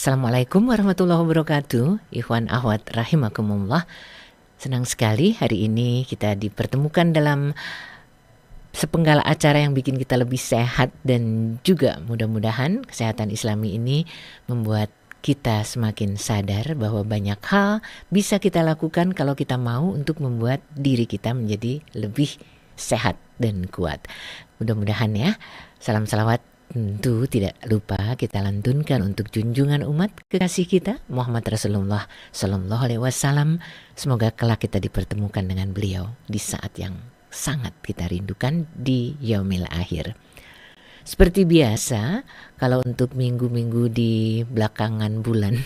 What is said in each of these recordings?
Assalamualaikum warahmatullahi wabarakatuh. Ikhwan akhwat rahimakumullah. Senang sekali hari ini kita dipertemukan dalam sepenggal acara yang bikin kita lebih sehat, dan juga mudah-mudahan kesehatan Islami ini membuat kita semakin sadar bahwa banyak hal bisa kita lakukan kalau kita mau untuk membuat diri kita menjadi lebih sehat dan kuat. Mudah-mudahan ya. Salam salawat tentu tidak lupa kita lantunkan untuk junjungan umat kekasih kita Muhammad Rasulullah Sallallahu Alaihi Wasallam. Semoga kelak kita dipertemukan dengan beliau di saat yang sangat kita rindukan di yaumil akhir. Seperti biasa, kalau untuk minggu-minggu di belakangan bulan,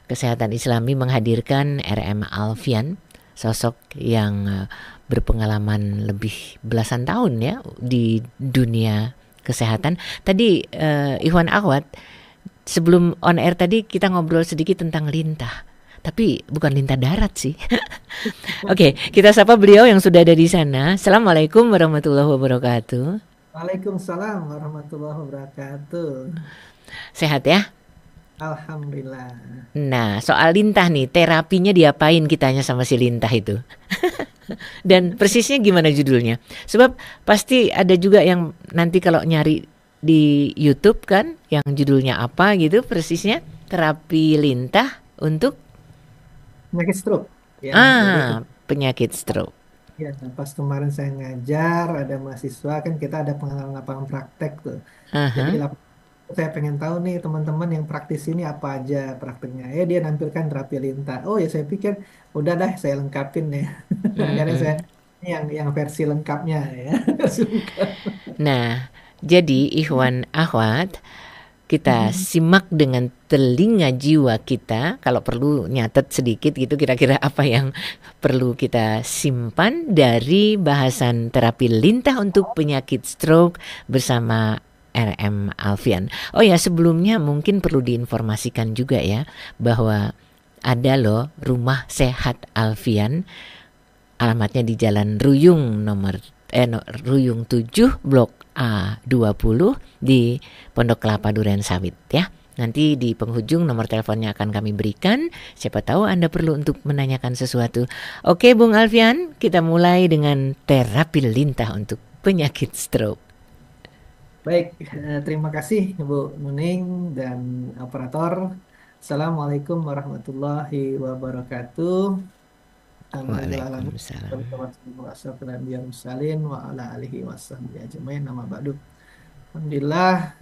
Kesehatan Islami menghadirkan RM Alfian, sosok yang berpengalaman lebih belasan tahun ya di dunia kesehatan. Tadi Ikhwan Akhwat, sebelum on air tadi kita ngobrol sedikit tentang lintah. Tapi bukan lintah darat sih. Oke, kita sapa beliau yang sudah ada di sana. Assalamualaikum warahmatullahi wabarakatuh. Waalaikumsalam warahmatullahi wabarakatuh. Sehat ya? Alhamdulillah. Nah, soal lintah nih, terapinya diapain kitanya sama si lintah itu? Dan persisnya gimana judulnya? Sebab pasti ada juga yang nanti kalau nyari di YouTube kan, yang judulnya apa gitu persisnya, terapi lintah untuk Penyakit stroke ya. Jadi penyakit stroke. ya, pas kemarin saya ngajar ada mahasiswa kan kita ada pengalaman lapangan praktek tuh. Jadi Aha. saya pengen tahu nih teman-teman yang praktis ini apa aja prakteknya. Ya dia nampilkan terapi lintah. Oh ya saya pikir udah dah saya lengkapin ya. Akhirnya saya Mhm. ini yang versi lengkapnya ya. Versi lengkap. Nah, jadi Ikhwan Akhwat, kita simak dengan telinga jiwa kita. Kalau perlu nyatet sedikit gitu, kira-kira apa yang perlu kita simpan dari bahasan terapi lintah untuk penyakit stroke bersama RM Alfian. Oh ya, sebelumnya mungkin perlu diinformasikan juga ya bahwa ada loh Rumah Sehat Alfian. Alamatnya di Jalan Ruyung Ruyung 7 Blok A20 di Pondok Kelapa Duren Sawit ya. Nanti di penghujung nomor teleponnya akan kami berikan. Siapa tahu Anda perlu untuk menanyakan sesuatu. Oke Bung Alfian, kita mulai dengan terapi lintah untuk penyakit stroke. Baik, terima kasih Bu Nuning dan operator. Assalamualaikum warahmatullahi wabarakatuh. Alhamdulillah Waalaikumsalam. wa ala alihi wasahbihi ajmain. Nama ba'du. Alhamdulillah,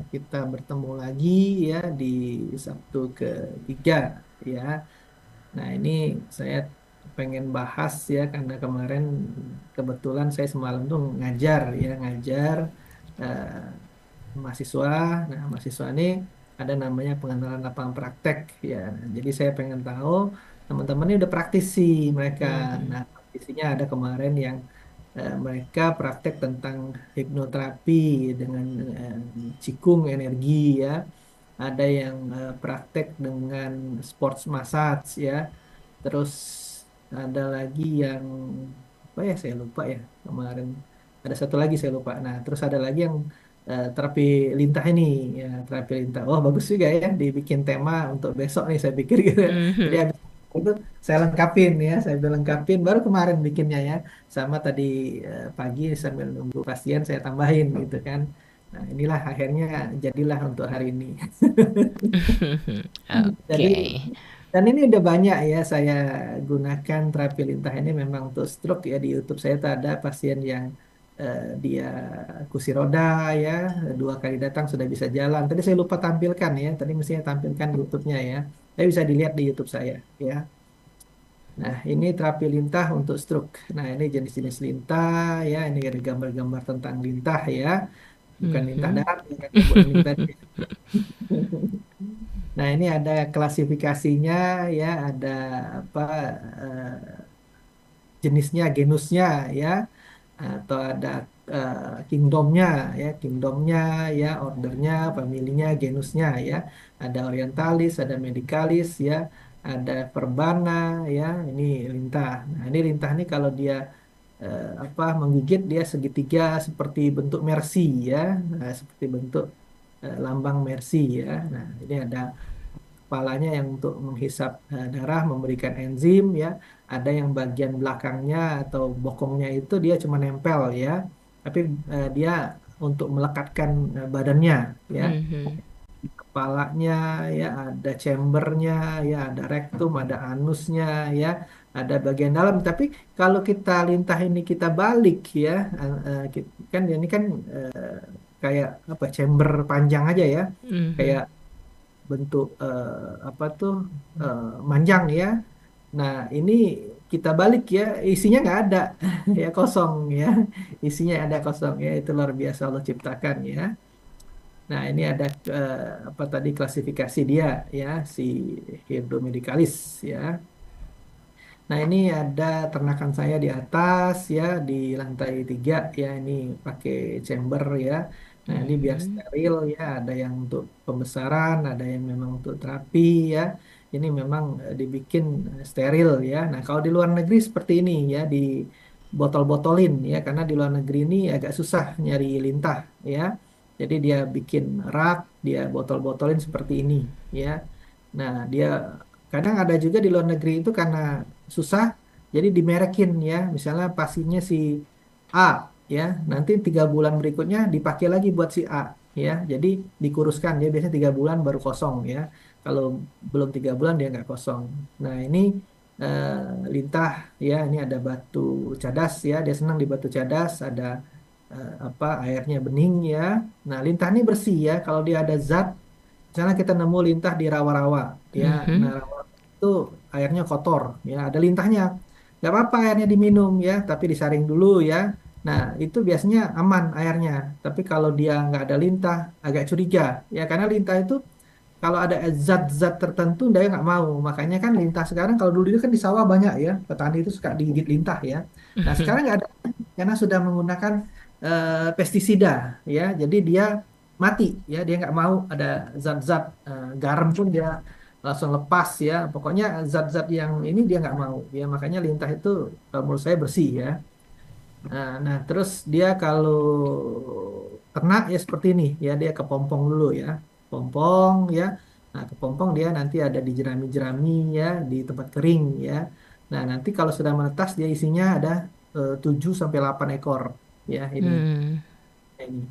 kita bertemu lagi ya di Sabtu ketiga ya. Nah, ini saya pengen bahas ya karena kemarin kebetulan saya semalam tuh ngajar mahasiswa. Nah, mahasiswa ini ada namanya pengenalan lapangan praktek ya. Nah, jadi saya pengen tahu teman-teman ini udah praktisi mereka. Mhm. Nah, praktisinya ada kemarin yang mereka praktek tentang hipnoterapi dengan cikung energi ya. Ada yang praktek dengan sports massage ya. Terus ada lagi yang apa ya saya lupa ya kemarin. Ada satu lagi saya lupa. Nah, terus ada lagi yang terapi lintah ini ya, terapi lintah. Oh, bagus juga ya dibikin tema untuk besok nih saya pikir gitu. Jadi Mhm. habis itu saya lengkapin ya, saya udah lengkapin baru kemarin bikinnya ya. Sama tadi pagi sambil nunggu pasien saya tambahin gitu kan. Nah, inilah akhirnya jadilah untuk hari ini. Jadi Oke. dan ini udah banyak ya saya gunakan terapi lintah ini memang untuk stroke ya di YouTube saya tuh ada pasien yang dia kursi roda ya 2 kali datang sudah bisa jalan. Tadi saya lupa tampilkan ya, tadi mestinya tampilkan YouTube-nya ya. Tapi bisa dilihat di YouTube saya ya. Nah ini terapi lintah untuk stroke. Nah ini jenis-jenis lintah ya. Ini ada gambar-gambar tentang lintah ya. Bukan lintah Mhm. darat ya kata Bu Nuning tadi. Nah, ini ada klasifikasinya ya, ada apa eh, jenisnya, genusnya ya, atau ada kingdomnya ya, kingdomnya ya, ordernya, familinya, genusnya ya. Ada orientalis, ada medicalis ya, ada verbana ya, ini lintah. Nah, ini lintah ini kalau dia menggigit dia segitiga seperti bentuk mercy ya, nah, seperti bentuk lambang Mercy ya. Nah, ini ada kepalanya yang untuk menghisap darah, memberikan enzim ya. Ada yang bagian belakangnya atau bokongnya itu dia cuma nempel ya. Tapi dia untuk melekatkan badannya ya. Mhm. Kepalanya ya, ada chambernya ya, ada rektum, ada anusnya ya, ada bagian dalam. Tapi kalau kita lintah ini kita balik ya, kan ini kan kayak apa, chamber panjang aja ya, Mhm. kayak bentuk apa tuh, eh, manjang ya. Nah ini kita balik ya, isinya nggak ada ya, kosong ya, isinya ada kosong ya, itu luar biasa Allah ciptakan ya. Nah, ini ada apa tadi klasifikasi dia ya, si Hydromedicalis ya. Nah, ini ada ternakan saya di atas ya, di lantai 3 ya, ini pakai chamber ya. Nah, ini biar Mhm. steril ya, ada yang untuk pembesaran, ada yang memang untuk terapi ya. Ini memang dibikin steril ya. Nah, kalau di luar negeri seperti ini ya, di botol-botolin ya, karena di luar negeri ini agak susah nyari lintah ya. Jadi dia bikin rak, dia botol-botolin seperti ini ya. Nah, dia kadang ada juga di luar negeri itu karena susah, jadi dimerekin ya. Misalnya pasiennya si A ya, nanti 3 bulan berikutnya dipakai lagi buat si A ya. Jadi dikuruskan, dia biasanya 3 bulan baru kosong ya. Kalau belum 3 bulan dia nggak kosong. Nah ini lintah ya, ini ada batu cadas ya. Dia senang di batu cadas, ada apa, airnya bening ya. Nah lintah ini bersih ya. Kalau dia ada zat, misalnya kita nemu lintah di rawa-rawa ya, nah Mhm. rawa itu airnya kotor ya, ada lintahnya, nggak apa-apa airnya diminum ya, tapi disaring dulu ya. Nah itu biasanya aman airnya. Tapi kalau dia nggak ada lintah, agak curiga ya, karena lintah itu kalau ada zat-zat tertentu dia nggak mau. Makanya kan lintah sekarang, kalau dulu itu kan di sawah banyak ya, petani itu suka digigit lintah ya. Nah Mhm. sekarang nggak ada, karena sudah menggunakan pestisida ya, jadi dia mati ya, dia nggak mau ada zat-zat, garam pun dia langsung lepas ya. Pokoknya zat-zat yang ini dia nggak mau ya, makanya lintah itu kalau menurut saya bersih ya. Nah, terus dia kalau ternak ya seperti ini ya, dia kepompong dulu ya, pompong ya. Nah, kepompong dia nanti ada di jerami-jerami ya, di tempat kering ya. Nah, nanti kalau sudah menetas dia isinya ada 7 sampai 8 ekor ya ini. Hmm. Ini.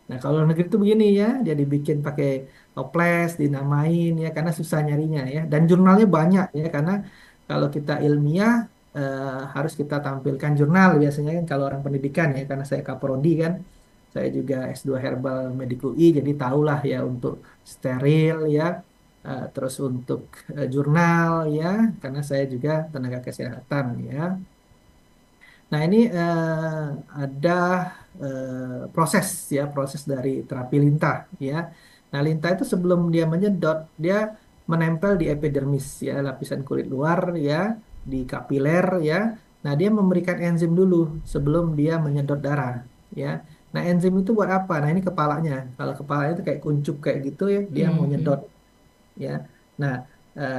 Nah, kalau luar negeri itu begini ya, dia dibikin pakai toples, dinamain ya, karena susah nyarinya ya. Dan jurnalnya banyak ya, karena kalau kita ilmiah harus kita tampilkan jurnal biasanya kan, kalau orang pendidikan ya, karena saya kaprodi kan, saya juga S2 Herbal Medical UI, jadi tahulah ya untuk steril ya, terus untuk jurnal ya, karena saya juga tenaga kesehatan ya. Nah, ini ada proses ya, proses dari terapi lintah ya. Nah, lintah itu sebelum dia menyedot, dia menempel di epidermis ya, lapisan kulit luar ya, di kapiler ya. Nah, dia memberikan enzim dulu sebelum dia menyedot darah ya. Nah, enzim itu buat apa? Nah, ini kepalanya. Kalau kepalanya itu kayak kuncup kayak gitu ya, dia mau Mhm. nyedot ya. Nah,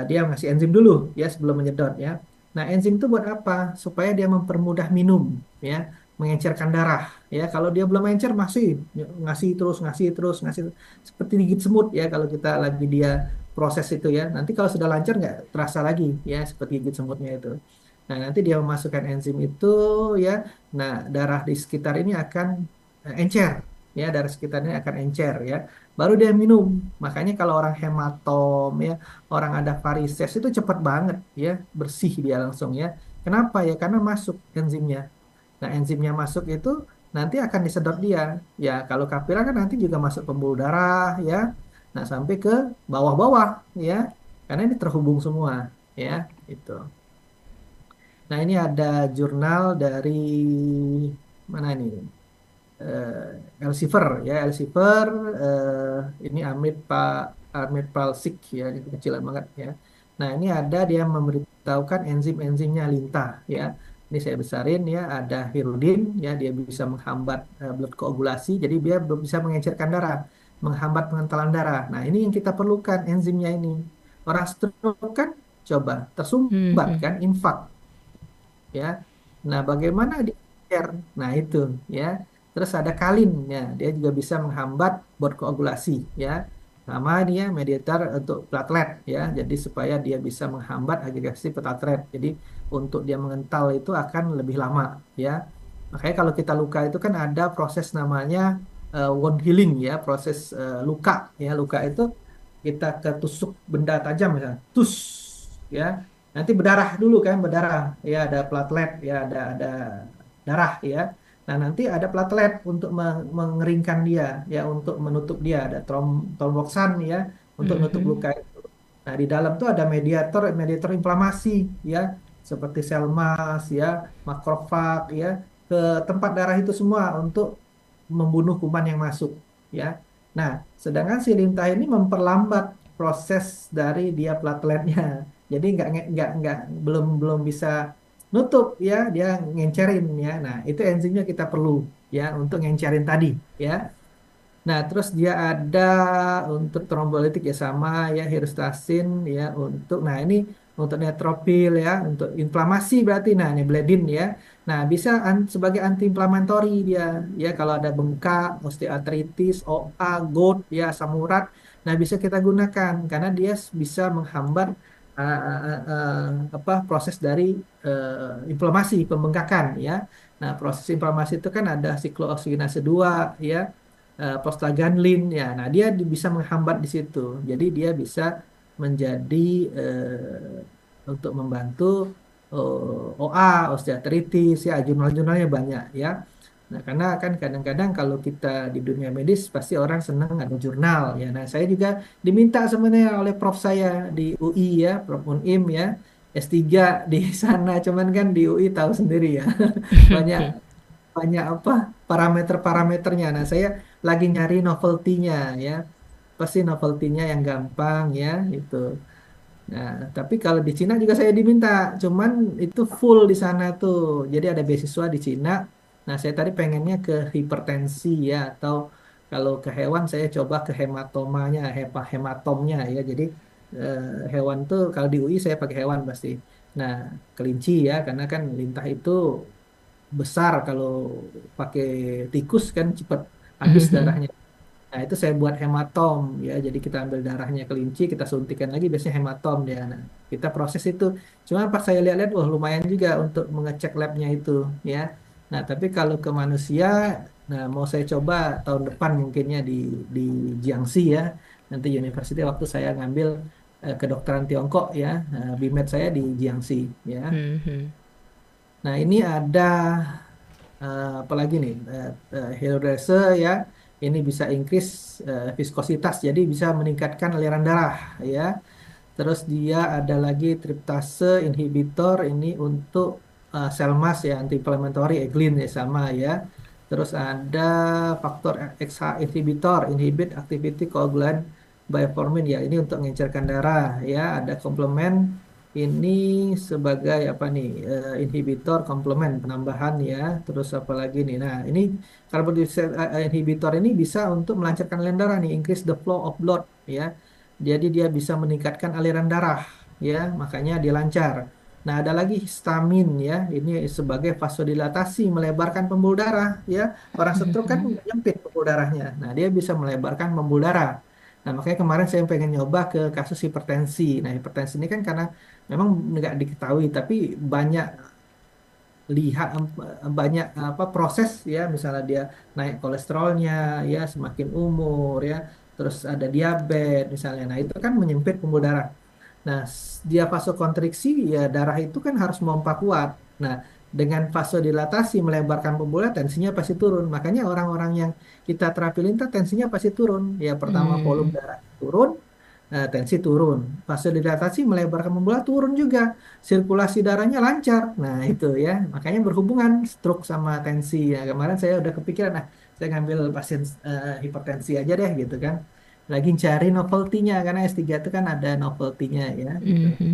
dia ngasih enzim dulu ya sebelum menyedot ya. Nah, enzim itu buat apa? Supaya dia mempermudah minum ya, mengencerkan darah ya. Kalau dia belum encer masih ngasih terus, ngasih terus, ngasih seperti digigit semut ya, kalau kita lagi dia proses itu ya. Nanti kalau sudah lancar nggak terasa lagi ya, seperti gigit semutnya itu. Nah, nanti dia memasukkan enzim itu ya. Nah, darah di sekitar ini akan encer ya, darah sekitarnya akan encer ya, baru dia minum. Makanya kalau orang hematom ya, orang ada varises itu cepat banget ya, bersih dia langsung ya. Kenapa ya? Karena masuk enzimnya. Nah, enzimnya masuk itu nanti akan disedot dia. Ya, kalau kapiler kan nanti juga masuk pembuluh darah ya. Nah, sampai ke bawah-bawah ya. Karena ini terhubung semua ya, itu. Nah, ini ada jurnal dari mana nih? Elsevier ya, Elsevier, ini Amit Palsik ya, ini kecilan banget ya. Nah ini ada dia memberitahukan enzim-enzimnya lintah ya. Ini saya besarin ya, ada hirudin ya, dia bisa menghambat blood koagulasi, jadi dia bisa mengencerkan darah, menghambat pengentalan darah. Nah ini yang kita perlukan enzimnya ini. Orang stroke kan coba tersumbat Mhm. kan, infak ya. Nah, bagaimana di share? Nah, itu ya. Terus ada kalin, ya, dia juga bisa menghambat bond koagulasi, ya. Sama dia mediator untuk platelet, ya. Jadi supaya dia bisa menghambat agregasi platelet. Jadi untuk dia mengental itu akan lebih lama, ya. Makanya kalau kita luka itu kan ada proses namanya wound healing, ya, proses luka, ya. Luka itu kita ketusuk benda tajam misalnya, tus, ya. Nanti berdarah dulu kan, berdarah, ya, ada platelet, ya, ada darah, ya. Nah, nanti ada platelet untuk mengeringkan dia, ya, untuk menutup dia, ada tromboksan, ya, untuk menutup Mhm. luka itu. Nah, di dalam tuh ada mediator mediator inflamasi, ya, seperti sel mas, ya, makrofag, ya, ke tempat darah itu semua untuk membunuh kuman yang masuk, ya. Nah, sedangkan si lintah ini memperlambat proses dari dia plateletnya. Jadi nggak belum belum bisa nutup, ya, dia ngencerin, ya. Nah, itu enzimnya kita perlu, ya, untuk ngencerin tadi, ya. Nah, terus dia ada untuk trombolitik, ya, sama, ya, histostasin, ya, untuk, nah, ini untuk neutropil, ya, untuk inflamasi berarti, nah, ini bledin, ya. Nah, bisa sebagai antiinflamatori dia, ya, kalau ada bengkak, osteoartritis, OA, GOUT, ya, asam urat, nah, bisa kita gunakan karena dia bisa menghambat apa proses dari inflamasi, pembengkakan, ya. Nah, proses inflamasi itu kan ada siklooksigenase 2, ya, prostaglandin, ya. Nah, dia bisa menghambat di situ. Jadi dia bisa menjadi untuk membantu OA, osteoartritis, ya, jurnal-jurnalnya banyak, ya. Nah, karena kan kadang-kadang kalau kita di dunia medis pasti orang senang ada jurnal, ya. Nah, saya juga diminta sebenarnya oleh prof saya di UI, ya, Prof Unim, ya, S3 di sana. Cuman kan di UI tahu sendiri, ya, banyak banyak apa parameter-parameternya. Nah, saya lagi nyari novelty-nya, ya. Pasti novelty-nya yang gampang, ya, itu. Nah, tapi kalau di Cina juga saya diminta, cuman itu full di sana tuh. Jadi ada beasiswa di Cina. Nah, saya tadi pengennya ke hipertensi, ya, atau kalau ke hewan saya coba ke hematomanya, hematomnya, ya. Jadi eh, hewan tuh kalau di UI saya pakai hewan pasti. Nah, kelinci, ya, karena kan lintah itu besar, kalau pakai tikus kan cepat habis Mhm. darahnya. Nah, itu saya buat hematom, ya. Jadi kita ambil darahnya kelinci, kita suntikan lagi, biasanya hematom dia. Nah, kita proses itu. Cuma pas saya lihat-lihat, wah, lumayan juga untuk mengecek labnya itu, ya. Nah, tapi kalau ke manusia, nah, mau saya coba tahun depan mungkinnya di Jiangxi, ya. Nanti university waktu saya ngambil kedokteran Tiongkok, ya. BMed saya di Jiangxi, ya. Mhm. Nah, ini ada apalagi nih, hyaluronase, ya, ini bisa increase viskositas, jadi bisa meningkatkan aliran darah, ya. Terus dia ada lagi tryptase inhibitor, ini untuk sel mas, ya, anti-inflammatory eglin, ya, sama, ya. Terus ada faktor XH inhibitor, inhibit activity coagulant bioformin, ya, ini untuk mengencerkan darah, ya. Ada komplement, ini sebagai apa nih, inhibitor komplement penambahan, ya. Terus apa lagi nih? Nah, ini karbondiol inhibitor ini bisa untuk melancarkan aliran darah nih, increase the flow of blood, ya. Jadi dia bisa meningkatkan aliran darah, ya, makanya dia lancar. Nah, ada lagi histamin, ya. Ini sebagai vasodilatasi, melebarkan pembuluh darah, ya. Orang stroke kan Mhm. menyempit pembuluh darahnya. Nah, dia bisa melebarkan pembuluh darah. Nah, makanya kemarin saya pengen nyoba ke kasus hipertensi. Nah, hipertensi ini kan karena memang nggak diketahui, tapi banyak banyak apa proses, ya, misalnya dia naik kolesterolnya, ya, semakin umur, ya, terus ada diabetes misalnya, nah, itu kan menyempit pembuluh darah. Nah, dia vasokonstriksi, ya, darah itu kan harus memompa kuat. Nah, dengan vasodilatasi melebarkan pembuluh darah, tensinya pasti turun. Makanya orang-orang yang kita terapi lintah tensinya pasti turun. Ya, pertama volume Mhm. darah turun, tensi turun. Vasodilatasi melebarkan pembuluh darah turun juga. Sirkulasi darahnya lancar. Nah, itu, ya. Makanya berhubungan stroke sama tensi. Ya, kemarin saya udah kepikiran, nah, saya ngambil pasien hipertensi aja deh, gitu kan. Lagi cari novelty-nya karena S3 itu kan ada novelty-nya, ya, gitu. Mhm.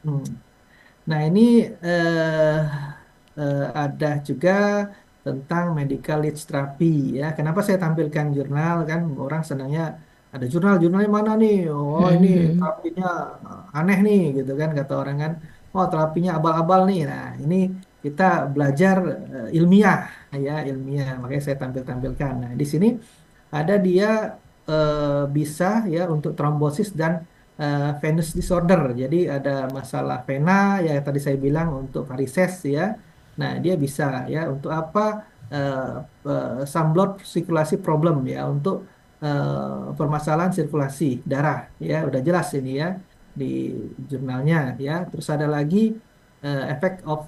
Hmm. Nah, ini eh, ada juga tentang medical leads therapy, ya. Kenapa saya tampilkan jurnal, kan orang senangnya ada jurnalnya mana nih? Oh, ini Mhm. terapinya aneh nih, gitu kan, kata orang kan. Oh, terapinya abal-abal nih. Nah, ini kita belajar ilmiah, ya ilmiah. Makanya saya tampilkan. Nah, di sini ada dia bisa ya untuk trombosis dan venous disorder. Jadi ada masalah vena ya tadi saya bilang untuk varises ya. Nah, dia bisa ya untuk apa sunblood sirkulasi problem ya untuk permasalahan sirkulasi darah ya udah jelas ini ya di jurnalnya ya. Terus ada lagi effect of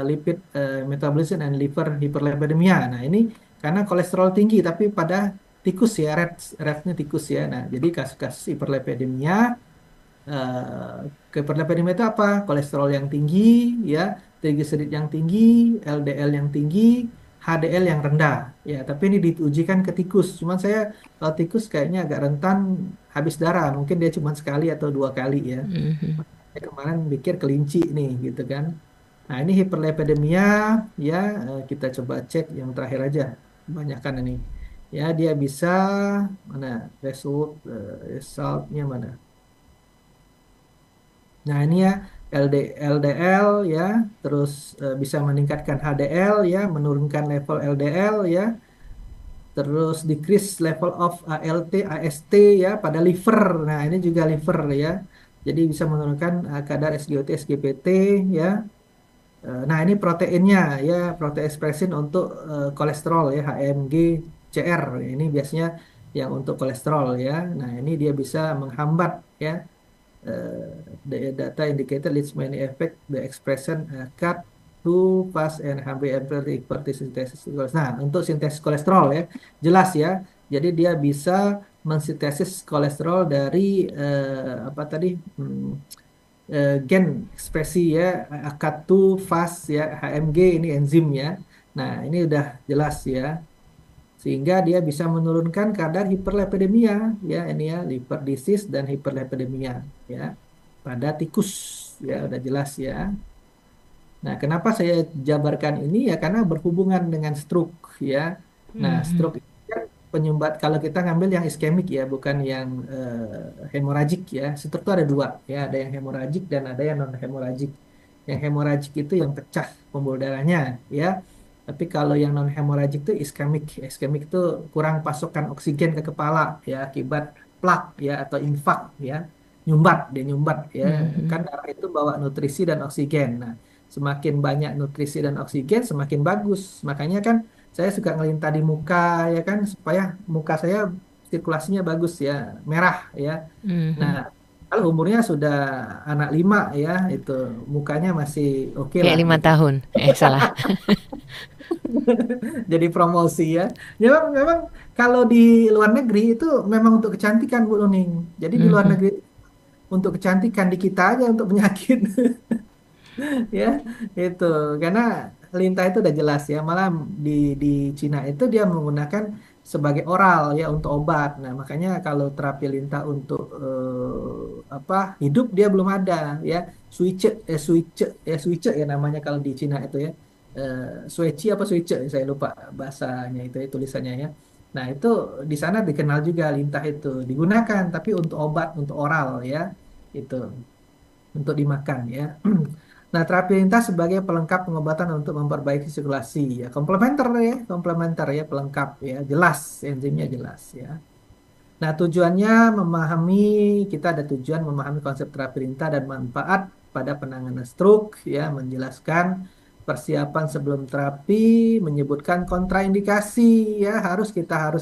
lipid metabolism and liver hyperlipidemia. Nah, ini karena kolesterol tinggi tapi pada tikus ya, ratnya tikus ya. Nah, jadi kasus-kasus hiperlipidemia, hiperlipidemia itu apa? Kolesterol yang tinggi, ya, trigliserid yang tinggi, LDL yang tinggi, HDL yang rendah. Ya, tapi ini diujikan ke tikus. Cuman saya kalau tikus kayaknya agak rentan habis darah. Mungkin dia cuma sekali atau dua kali ya. Mhm. Saya kemarin pikir kelinci nih, gitu kan. Nah, ini hiperlipidemia, ya, kita coba cek yang terakhir aja. Kebanyakan ini. Ya, dia bisa mana resultnya mana? Nah, ini ya LDL ya, terus bisa meningkatkan HDL ya, menurunkan level LDL ya, terus decrease level of ALT, AST ya pada liver. Nah, ini juga liver ya. Jadi bisa menurunkan kadar SGOT, SGPT ya. Nah, ini proteinnya ya, protein expression untuk kolesterol ya, HMG CR. Ini biasanya yang untuk kolesterol ya. Nah, ini dia bisa menghambat ya. The data indicated leads many affect the expression cut to fast and hypertrophic synthesis. Nah, untuk sintesis kolesterol ya, jelas ya. Jadi dia bisa mensintesis kolesterol dari apa tadi? Gen ekspresi ya AKAT2 fast ya HMG ini enzim ya. Nah, ini udah jelas ya. Sehingga dia bisa menurunkan kadar hiperlipidemia ya ini ya liver disease dan hiperlipidemia ya pada tikus ya udah jelas ya. Nah, kenapa saya jabarkan ini ya karena berhubungan dengan stroke ya. Nah, Mhm. stroke itu kan penyumbat kalau kita ngambil yang iskemik ya, bukan yang hemoragik ya. Stroke itu ada dua ya, ada yang hemoragik dan ada yang non hemoragik. Yang hemoragik itu yang pecah pembuluh darahnya ya. Tapi kalau yang non hemoragik itu iskemik. Iskemik itu kurang pasokan oksigen ke kepala ya akibat plak ya atau infak ya. Nyumbat, dia nyumbat ya. Mhm. Kan darah itu bawa nutrisi dan oksigen. Nah, semakin banyak nutrisi dan oksigen, semakin bagus. Makanya kan saya suka ngelintah di muka ya kan supaya muka saya sirkulasinya bagus ya, merah ya. Nah, Mhm. kalau umurnya sudah anak lima ya, itu mukanya masih oke Kayak lah 5 gitu. tahun. Salah. Jadi promosi ya. Ya memang kalau di luar negeri itu memang untuk kecantikan Bu Nuning. Jadi di luar Mhm. negeri untuk kecantikan di kita aja untuk penyakit. Ya itu karena lintah itu udah jelas ya malah di di Cina itu dia menggunakan sebagai oral ya untuk obat. Nah makanya kalau terapi lintah untuk apa hidup dia belum ada ya switch ya namanya kalau di Cina itu ya switchy apa switch saya lupa bahasanya itu ya, tulisannya ya. Nah itu di sana dikenal juga lintah itu digunakan tapi untuk obat untuk oral ya itu untuk dimakan ya. Nah, terapi lintas sebagai pelengkap pengobatan untuk memperbaiki sirkulasi ya, komplementer ya, pelengkap ya, jelas enzimnya jelas ya. Nah, tujuannya memahami kita ada tujuan memahami konsep terapi lintah dan manfaat pada penanganan stroke ya, menjelaskan persiapan sebelum terapi, menyebutkan kontraindikasi ya, harus.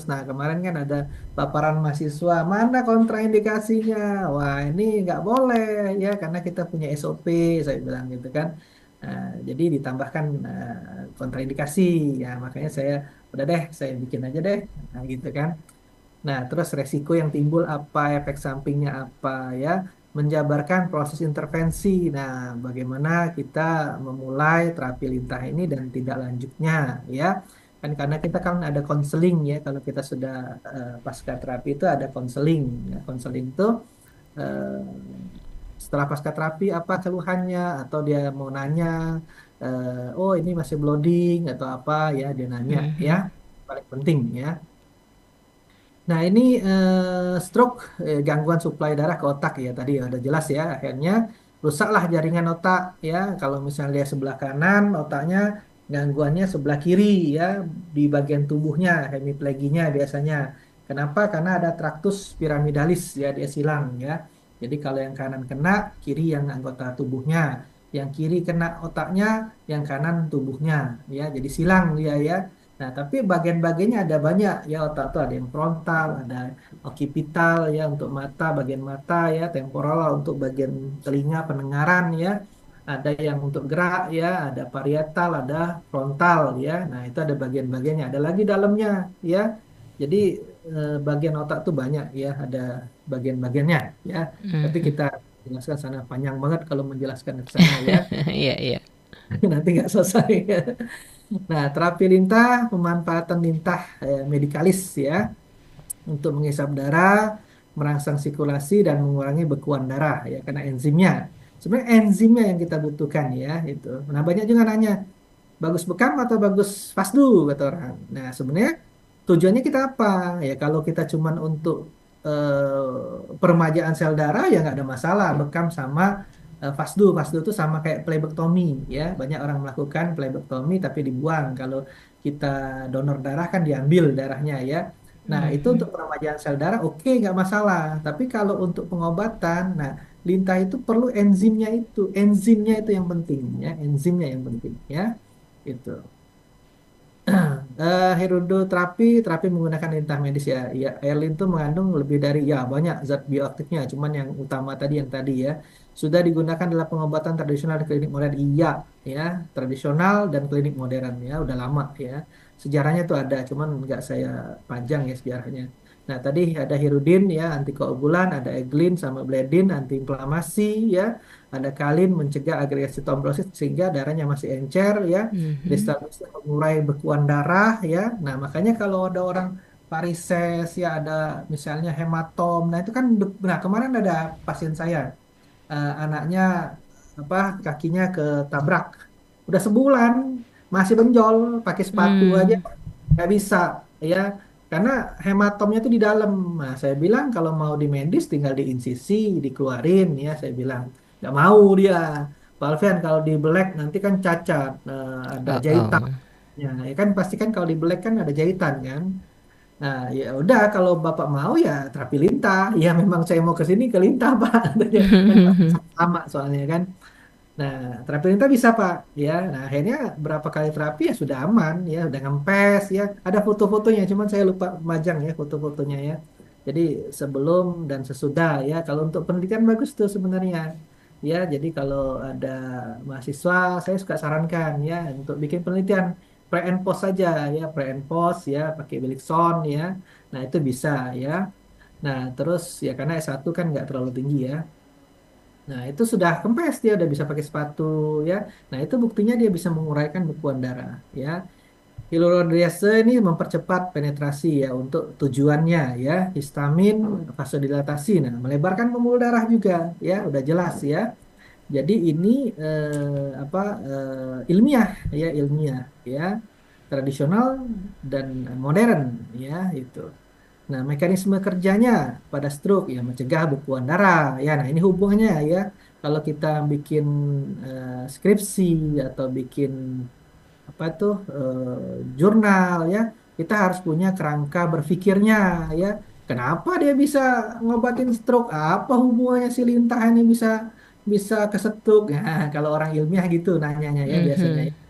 Nah, kemarin kan ada paparan mahasiswa, mana kontraindikasinya? Wah, ini nggak boleh ya karena kita punya SOP, saya bilang gitu kan. Nah, jadi ditambahkan kontraindikasi ya, makanya saya udah deh, saya bikin aja deh, nah gitu kan. Nah, terus resiko yang timbul apa, efek sampingnya apa ya, menjabarkan proses intervensi. Nah, bagaimana kita memulai terapi lintah ini dan tindak lanjutnya ya. Kan karena kita kan ada konseling ya, kalau kita sudah pasca terapi itu ada konseling. Ya, konseling itu eh, setelah pasca terapi apa keluhannya atau dia mau nanya, oh ini masih blooding atau apa ya, dia nanya ya, Mhm. paling penting ya. Nah, ini stroke, gangguan suplai darah ke otak ya tadi ya udah jelas ya akhirnya. rusaklah jaringan otak ya. Kalau misalnya dia sebelah kanan otaknya, gangguannya sebelah kiri ya, di bagian tubuhnya, hemipleginya biasanya. Kenapa? Karena ada traktus piramidalis ya, dia silang ya. Jadi kalau yang kanan kena, kiri yang anggota tubuhnya. Yang kiri kena otaknya, yang kanan tubuhnya ya. Jadi silang dia ya. Nah, tapi bagian-bagiannya ada banyak ya, otak tuh ada yang frontal, ada occipital ya untuk mata, bagian mata ya, temporal untuk bagian telinga pendengaran ya. Ada yang untuk gerak ya, ada parietal, ada frontal ya. Nah, itu ada bagian-bagiannya, ada lagi dalamnya ya. Jadi bagian otak tuh banyak ya, ada bagian-bagiannya ya. Tapi Mhm. kita jelaskan sana panjang banget kalau menjelaskan ke sana ya. Iya, iya. Nanti nggak selesai. Nah, terapi lintah, pemanfaatan lintah medikalis ya untuk menghisap darah, merangsang sirkulasi dan mengurangi bekuan darah ya karena enzimnya. Sebenarnya enzimnya yang kita butuhkan ya itu. Nah, banyak juga nanya, bagus bekam atau bagus fasdu kata orang. Nah, sebenarnya tujuannya kita apa? Ya kalau kita cuman untuk peremajaan sel darah ya nggak ada masalah, bekam sama fasdu. Fasdu itu sama kayak phlebektomi ya. Banyak orang melakukan phlebektomi tapi dibuang. Kalau kita donor darah kan diambil darahnya ya. Nah, itu Mhm. untuk peremajaan sel darah oke nggak masalah. Tapi kalau untuk pengobatan, nah lintah itu perlu enzimnya itu. Enzimnya itu yang penting ya, enzimnya yang penting ya. Itu. Herodoterapi, terapi menggunakan lintah medis ya. Ya, air lintah mengandung lebih dari ya banyak zat bioaktifnya. Cuman yang utama tadi yang tadi ya sudah digunakan dalam pengobatan tradisional di klinik modern. Iya, ya tradisional dan klinik modern ya udah lama ya. Sejarahnya tuh ada, cuman nggak saya panjang ya sejarahnya. Nah tadi ada hirudin ya antikoagulan, ada eglin sama bledin antiinflamasi ya, ada kalin mencegah agregasi trombosit sehingga darahnya masih encer ya. Mhm. Kristal bisa mengurai bekuan darah ya. Nah, makanya kalau ada orang varises ya ada misalnya hematom. Nah, itu kan nah kemarin ada pasien saya anaknya apa kakinya ketabrak. Udah sebulan masih benjol, pakai sepatu aja Hmm. nggak bisa ya. Karena hematomnya itu di dalam. Nah, saya bilang kalau mau di medis tinggal di insisi, dikeluarin ya, saya bilang. Nggak mau dia. Pak Alfian kalau di black nanti kan cacat, ada Oh, jahitan. oh. Ya kan pasti kan kalau di black kan ada jahitan kan. Nah, ya udah kalau Bapak mau ya terapi lintah. Ya memang saya mau ke sini ke lintah, Pak. Kan sama soalnya kan. Nah, terapi lintah bisa, Pak. Ya, nah akhirnya berapa kali terapi ya sudah aman ya, udah ngempes ya. Ada foto-fotonya, cuman saya lupa majang ya foto-fotonya ya. Jadi sebelum dan sesudah ya. Kalau untuk penelitian bagus tuh sebenarnya. Ya, jadi kalau ada mahasiswa, saya suka sarankan ya untuk bikin penelitian pre and post saja ya, pre and post ya, pakai Bilikson ya. Nah, itu bisa ya. Nah, terus ya karena S1 kan nggak terlalu tinggi ya. Nah, itu sudah kempes dia udah bisa pakai sepatu ya. Nah, itu buktinya dia bisa menguraikan bekuan darah ya. Hyaluronidase ini mempercepat penetrasi ya untuk tujuannya ya, histamin, vasodilatasi. Nah, melebarkan pembuluh darah juga ya, udah jelas ya. Jadi ini apa ilmiah ya, ilmiah ya, tradisional dan modern ya itu. Nah, mekanisme kerjanya pada stroke ya mencegah bekuan darah. Ya, nah ini hubungannya ya. Kalau kita bikin skripsi atau bikin apa tuh jurnal ya, kita harus punya kerangka berpikirnya ya. Kenapa dia bisa ngobatin stroke? Apa hubungannya si lintah ini bisa bisa kesetuk? Nah, kalau orang ilmiah gitu nanyanya ya biasanya. Mhm.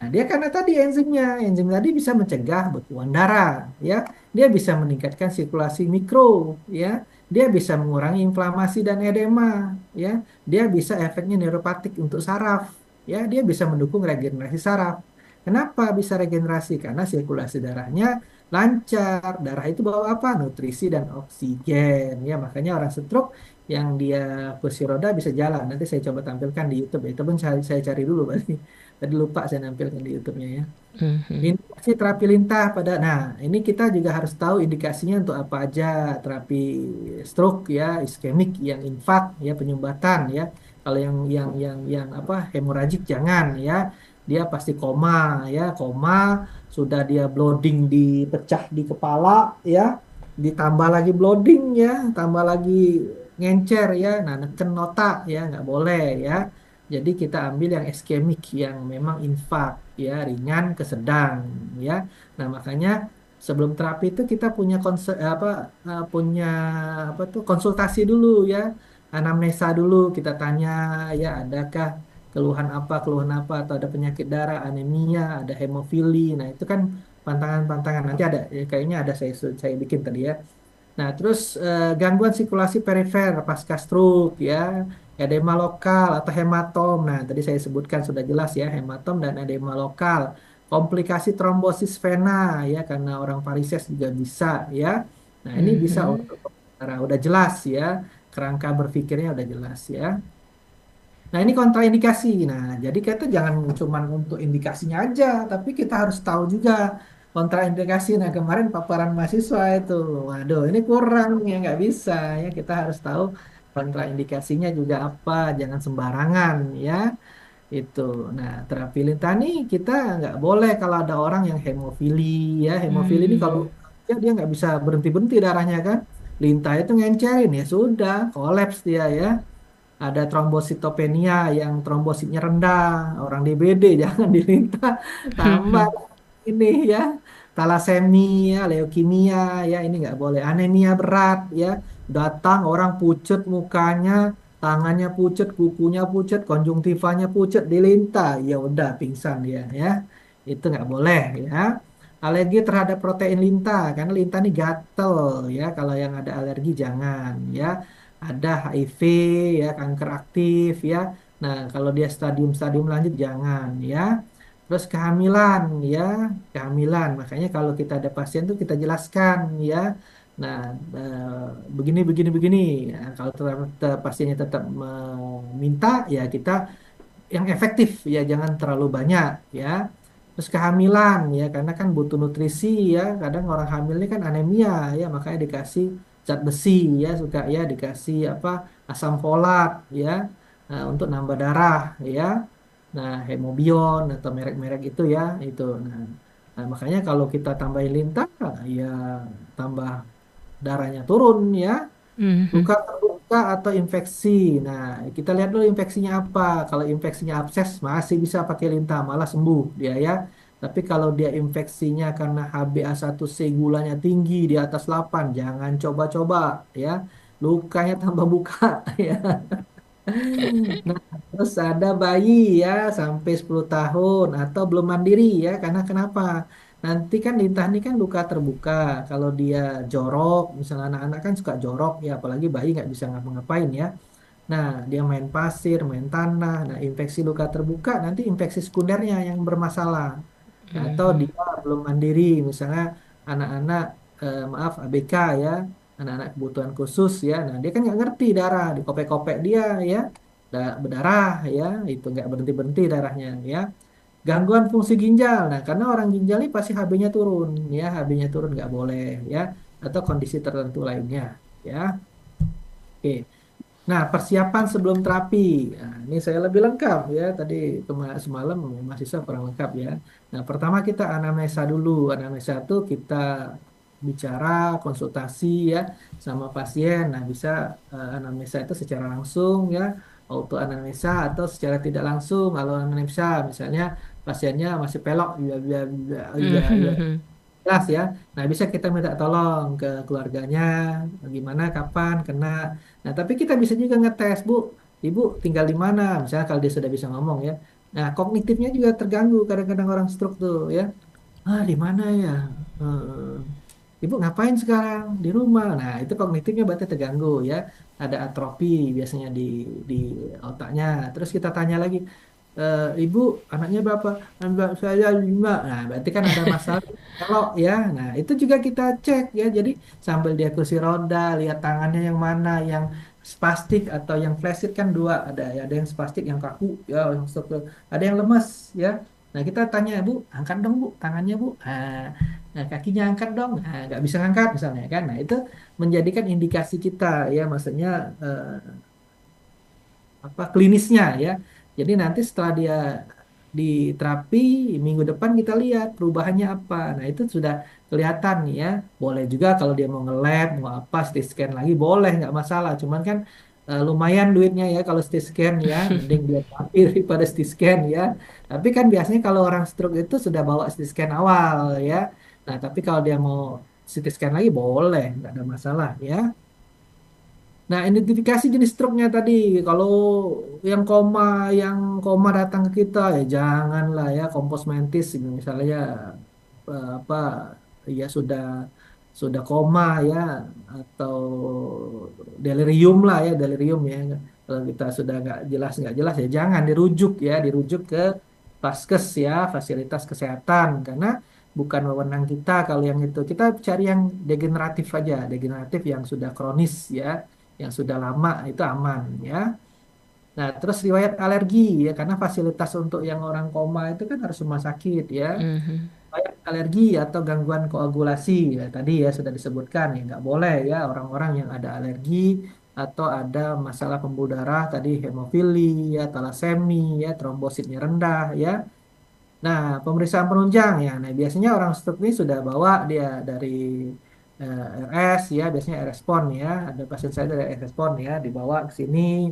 Nah, dia karena tadi enzimnya, enzim tadi bisa mencegah bekuan darah, ya. Dia bisa meningkatkan sirkulasi mikro, ya. Dia bisa mengurangi inflamasi dan edema, ya. Dia bisa efeknya neuropatik untuk saraf, ya. Dia bisa mendukung regenerasi saraf. Kenapa bisa regenerasi? Karena sirkulasi darahnya lancar. Darah itu bawa apa? Nutrisi dan oksigen, ya. Makanya orang stroke yang dia kursi roda bisa jalan. Nanti saya coba tampilkan di YouTube. Itu pun saya cari dulu, berarti. Tadi lupa saya nampilkan di YouTube-nya ya. Mhm. Indikasi terapi lintah pada, nah ini kita juga harus tahu indikasinya untuk apa aja terapi stroke ya, iskemik yang infak ya penyumbatan ya. Kalau yang apa hemoragik jangan ya, dia pasti koma ya, koma sudah dia blooding dipecah di kepala ya, ditambah lagi blooding ya, tambah lagi ngencer ya, nah neken nota ya nggak boleh ya. Jadi kita ambil yang iskemik yang memang infak ya, ringan ke sedang ya. Nah makanya sebelum terapi itu kita punya punya apa tuh konsultasi dulu ya, anamnesa dulu, kita tanya ya adakah keluhan apa atau ada penyakit darah, anemia, ada hemofili. Nah itu kan pantangan-pantangan, nanti ada ya, kayaknya ada saya bikin tadi ya. Nah, terus gangguan sirkulasi perifer pasca stroke ya, edema lokal atau hematom. Nah, tadi saya sebutkan sudah jelas ya, hematom dan edema lokal. Komplikasi trombosis vena ya, karena orang varises juga bisa ya. Nah, ini bisa Mhm. untuk pembicara. Udah jelas ya, kerangka berpikirnya udah jelas ya. Nah, ini kontraindikasi. Nah, jadi kita jangan cuma untuk indikasinya aja, tapi kita harus tahu juga kontraindikasi. Nah, kemarin paparan mahasiswa itu, waduh, ini kurang ya, nggak bisa ya. Kita harus tahu kontraindikasinya juga apa, jangan sembarangan ya. Itu. Nah, terapi lintah kita nggak boleh kalau ada orang yang hemofili ya. Hemofili ini kalau Hmm. dia nggak bisa berhenti-berhenti darahnya kan. Lintah itu ngencerin ya sudah, kolaps dia ya. Ada trombositopenia yang trombositnya rendah, orang DBD jangan dilintah, tambah ini ya, talasemia, leukemia ya ini nggak boleh, anemia berat ya, datang orang pucet mukanya, tangannya pucet, kukunya pucet, konjungtivanya pucet, dilintah, ya udah pingsan dia ya, itu nggak boleh ya. Alergi terhadap protein lintah, karena lintah ini gatel ya, kalau yang ada alergi jangan ya. Ada HIV ya, kanker aktif ya. Nah, kalau dia stadium-stadium lanjut jangan ya. Terus kehamilan ya, kehamilan. Makanya kalau kita ada pasien tuh kita jelaskan ya. Nah, begini begini begini. Nah, kalau pasiennya tetap meminta ya kita yang efektif ya, jangan terlalu banyak ya. Terus kehamilan ya, karena kan butuh nutrisi ya. Kadang orang hamil ini kan anemia ya, makanya dikasih zat besi ya, suka ya dikasih apa asam folat ya, untuk nambah darah ya. Nah, Hemobion atau merek-merek itu ya, itu. Nah, makanya kalau kita tambahin lintah ya tambah darahnya turun ya. Mhm. Luka terbuka atau infeksi. Nah, kita lihat dulu infeksinya apa. Kalau infeksinya abses masih bisa pakai lintah, malah sembuh dia ya. Tapi kalau dia infeksinya karena HbA1c gulanya tinggi di atas 8, jangan coba-coba ya. Lukanya tambah buka ya. Nah, terus ada bayi ya sampai 10 tahun atau belum mandiri ya. Karena kenapa? Nanti kan lintah ini kan luka terbuka. Kalau dia jorok, misalnya anak-anak kan suka jorok ya, apalagi bayi nggak bisa ngapa-ngapain ya. Nah, dia main pasir, main tanah. Nah, infeksi luka terbuka nanti infeksi sekundernya yang bermasalah. Nah, atau Mhm. dia belum mandiri, misalnya anak-anak maaf ABK ya, anak-anak kebutuhan khusus ya. Nah, dia kan nggak ngerti darah, dikopek-kopek dia ya, berdarah ya, itu nggak berhenti-berhenti darahnya ya. Gangguan fungsi ginjal. Nah, karena orang ginjal ini pasti HB-nya turun ya, HB-nya turun nggak boleh ya, atau kondisi tertentu lainnya ya. Oke. Nah, persiapan sebelum terapi. Nah, ini saya lebih lengkap ya. Tadi semalam mahasiswa kurang lengkap ya. Nah, pertama kita anamnesa dulu. Anamnesa itu kita bicara, konsultasi ya sama pasien. Nah, bisa anamnesa itu secara langsung ya, auto anamnesa atau secara tidak langsung. Kalau anamnesa misalnya pasiennya masih pelok, ya, Mhm. jelas ya. Nah, bisa kita minta tolong ke keluarganya, gimana, kapan, kena. Nah, tapi kita bisa juga ngetes, Bu, Ibu tinggal di mana? Misalnya kalau dia sudah bisa ngomong ya. Nah, kognitifnya juga terganggu kadang-kadang orang stroke tuh ya. Ah, di mana ya? Ibu ngapain sekarang? Di rumah. Nah, itu kognitifnya berarti terganggu ya. Ada atrofi biasanya di otaknya. Terus kita tanya lagi, Ibu anaknya berapa? Anak saya 5. Nah, berarti kan ada masalah kalau ya. Nah, itu juga kita cek ya. Jadi sambil dia kursi roda, lihat tangannya yang mana, yang spastik atau yang flaccid kan dua ada ya. Ada yang spastik, yang kaku ya, ada yang lemas ya. Nah, kita tanya, Bu, angkat dong, Bu, tangannya, Bu. Nah, kakinya angkat dong. Nah, nggak bisa angkat misalnya kan. Nah, itu menjadikan indikasi kita ya, maksudnya apa klinisnya ya. Jadi nanti setelah dia di terapi, minggu depan kita lihat perubahannya apa. Nah, itu sudah kelihatan nih ya. Boleh juga kalau dia mau nge-lab, mau apa, CT scan lagi boleh, nggak masalah. Cuman kan lumayan duitnya ya kalau CT scan ya, mending dia terapi daripada CT scan ya. Tapi kan biasanya kalau orang stroke itu sudah bawa CT scan awal ya. Nah, tapi kalau dia mau CT scan lagi boleh, nggak ada masalah ya. Nah, identifikasi jenis struknya tadi, kalau yang koma datang ke kita ya janganlah ya kompos mentis misalnya apa ya sudah koma ya atau delirium lah ya delirium ya. Kalau kita sudah nggak jelas ya jangan dirujuk ke Vaskes ya fasilitas kesehatan karena bukan wewenang kita kalau yang itu kita cari yang degeneratif aja degeneratif yang sudah kronis ya yang sudah lama itu aman ya. Nah, terus riwayat alergi ya karena fasilitas untuk yang orang koma itu kan harus rumah sakit ya. Mhm. Riwayat alergi atau gangguan koagulasi ya tadi ya sudah disebutkan ya nggak boleh ya orang-orang yang ada alergi atau ada masalah pembuluh darah tadi hemofili ya talasemi ya trombositnya rendah ya. Nah, pemeriksaan penunjang ya. Nah, biasanya orang stroke ini sudah bawa dia dari RS ya, biasanya respon ya. Ada pasien saya dari respon ya, dibawa ke sini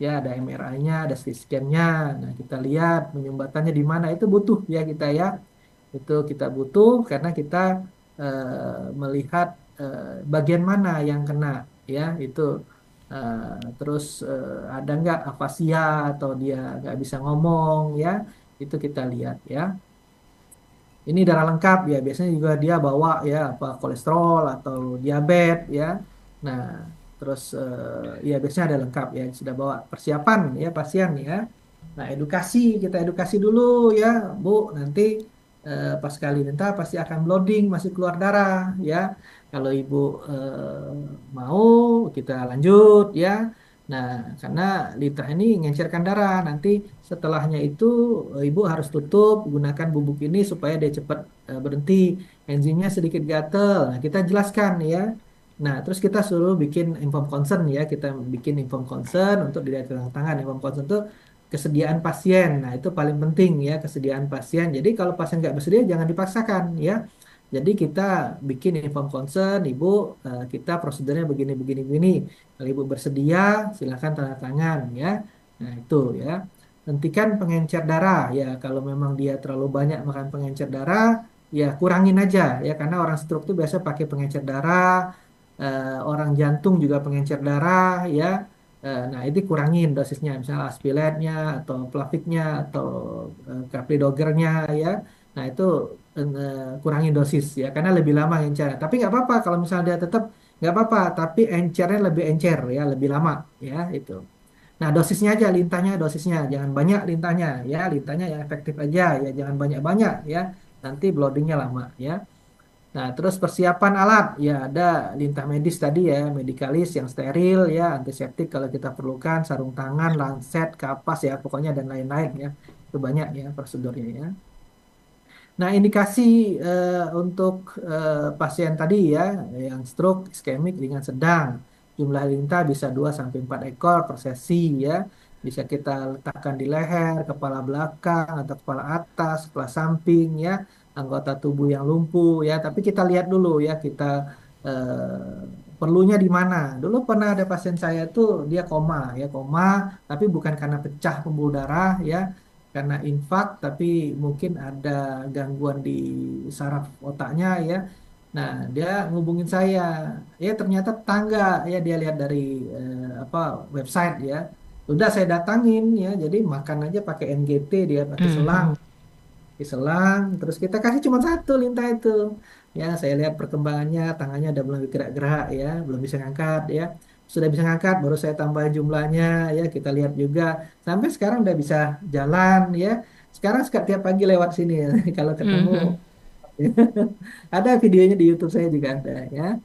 ya ada MRI-nya, ada CT scan-nya. Nah, kita lihat penyumbatannya di mana itu butuh ya kita ya. Itu kita butuh karena kita melihat bagian mana yang kena ya, itu terus ada nggak afasia atau dia nggak bisa ngomong ya itu kita lihat ya. Ini darah lengkap ya, biasanya juga dia bawa ya apa kolesterol atau diabetes ya. Nah, terus ya biasanya ada lengkap ya, sudah bawa persiapan ya pasien ya. Nah, kita edukasi dulu ya, Bu. Nanti pas kali minta pasti akan blooding, masih keluar darah ya. Kalau Ibu mau kita lanjut ya. Nah, karena lintah ini ngencerkan darah, nanti setelahnya itu ibu harus tutup gunakan bubuk ini supaya dia cepat berhenti. Enzimnya sedikit gatel. Nah, kita jelaskan ya. Nah, terus kita suruh bikin inform consent ya. Kita bikin inform consent untuk dilihat tanda tangan. Inform consent itu kesediaan pasien. Nah, itu paling penting ya, kesediaan pasien. Jadi kalau pasien nggak bersedia jangan dipaksakan ya. Jadi kita bikin inform consent, ibu, kita prosedurnya begini, begini, begini. Kalau ibu bersedia, silakan tanda tangan ya. Nah, itu ya. Hentikan pengencer darah ya. Kalau memang dia terlalu banyak makan pengencer darah, ya kurangin aja ya. Karena orang stroke itu biasa pakai pengencer darah, orang jantung juga pengencer darah ya. Nah, itu kurangin dosisnya, misalnya aspilatnya atau Plavixnya atau capridogernya ya. Nah, itu kurangin dosis ya, karena lebih lama encer. Tapi nggak apa-apa kalau misalnya dia tetap nggak apa-apa, tapi encernya lebih encer ya, lebih lama ya itu. Nah, dosisnya aja, lintahnya dosisnya, jangan banyak lintahnya ya, lintahnya yang efektif aja ya, jangan banyak-banyak ya, nanti bloodingnya lama ya. Nah, terus persiapan alat, ya ada lintah medis tadi ya, medikalis yang steril ya, antiseptik kalau kita perlukan, sarung tangan, lancet, kapas ya, pokoknya dan lain-lain ya. Itu banyak ya prosedurnya ya. Nah, indikasi untuk pasien tadi ya, yang stroke, iskemik, ringan sedang, jumlah lintah bisa 2 sampai 4 ekor per sesi ya. Bisa kita letakkan di leher, kepala belakang, atau kepala atas, kepala samping ya, anggota tubuh yang lumpuh ya. Tapi kita lihat dulu ya, kita perlunya di mana. Dulu pernah ada pasien saya tuh dia koma ya, koma, tapi bukan karena pecah pembuluh darah ya, karena infak tapi mungkin ada gangguan di saraf otaknya ya. Nah, dia ngubungin saya. Ya ternyata tetangga ya dia lihat dari apa website ya. Udah saya datangin ya. Jadi makan aja pakai NGT dia pakai selang, Mhm. terus kita kasih cuma satu lintah itu. Ya, saya lihat perkembangannya tangannya udah belum gerak-gerak ya, belum bisa ngangkat ya. Sudah bisa ngangkat baru saya tambah jumlahnya ya, kita lihat juga sampai sekarang udah bisa jalan ya. Sekarang tiap pagi lewat sini ya. Kalau ketemu Mhm. ada videonya di YouTube saya juga ada ya.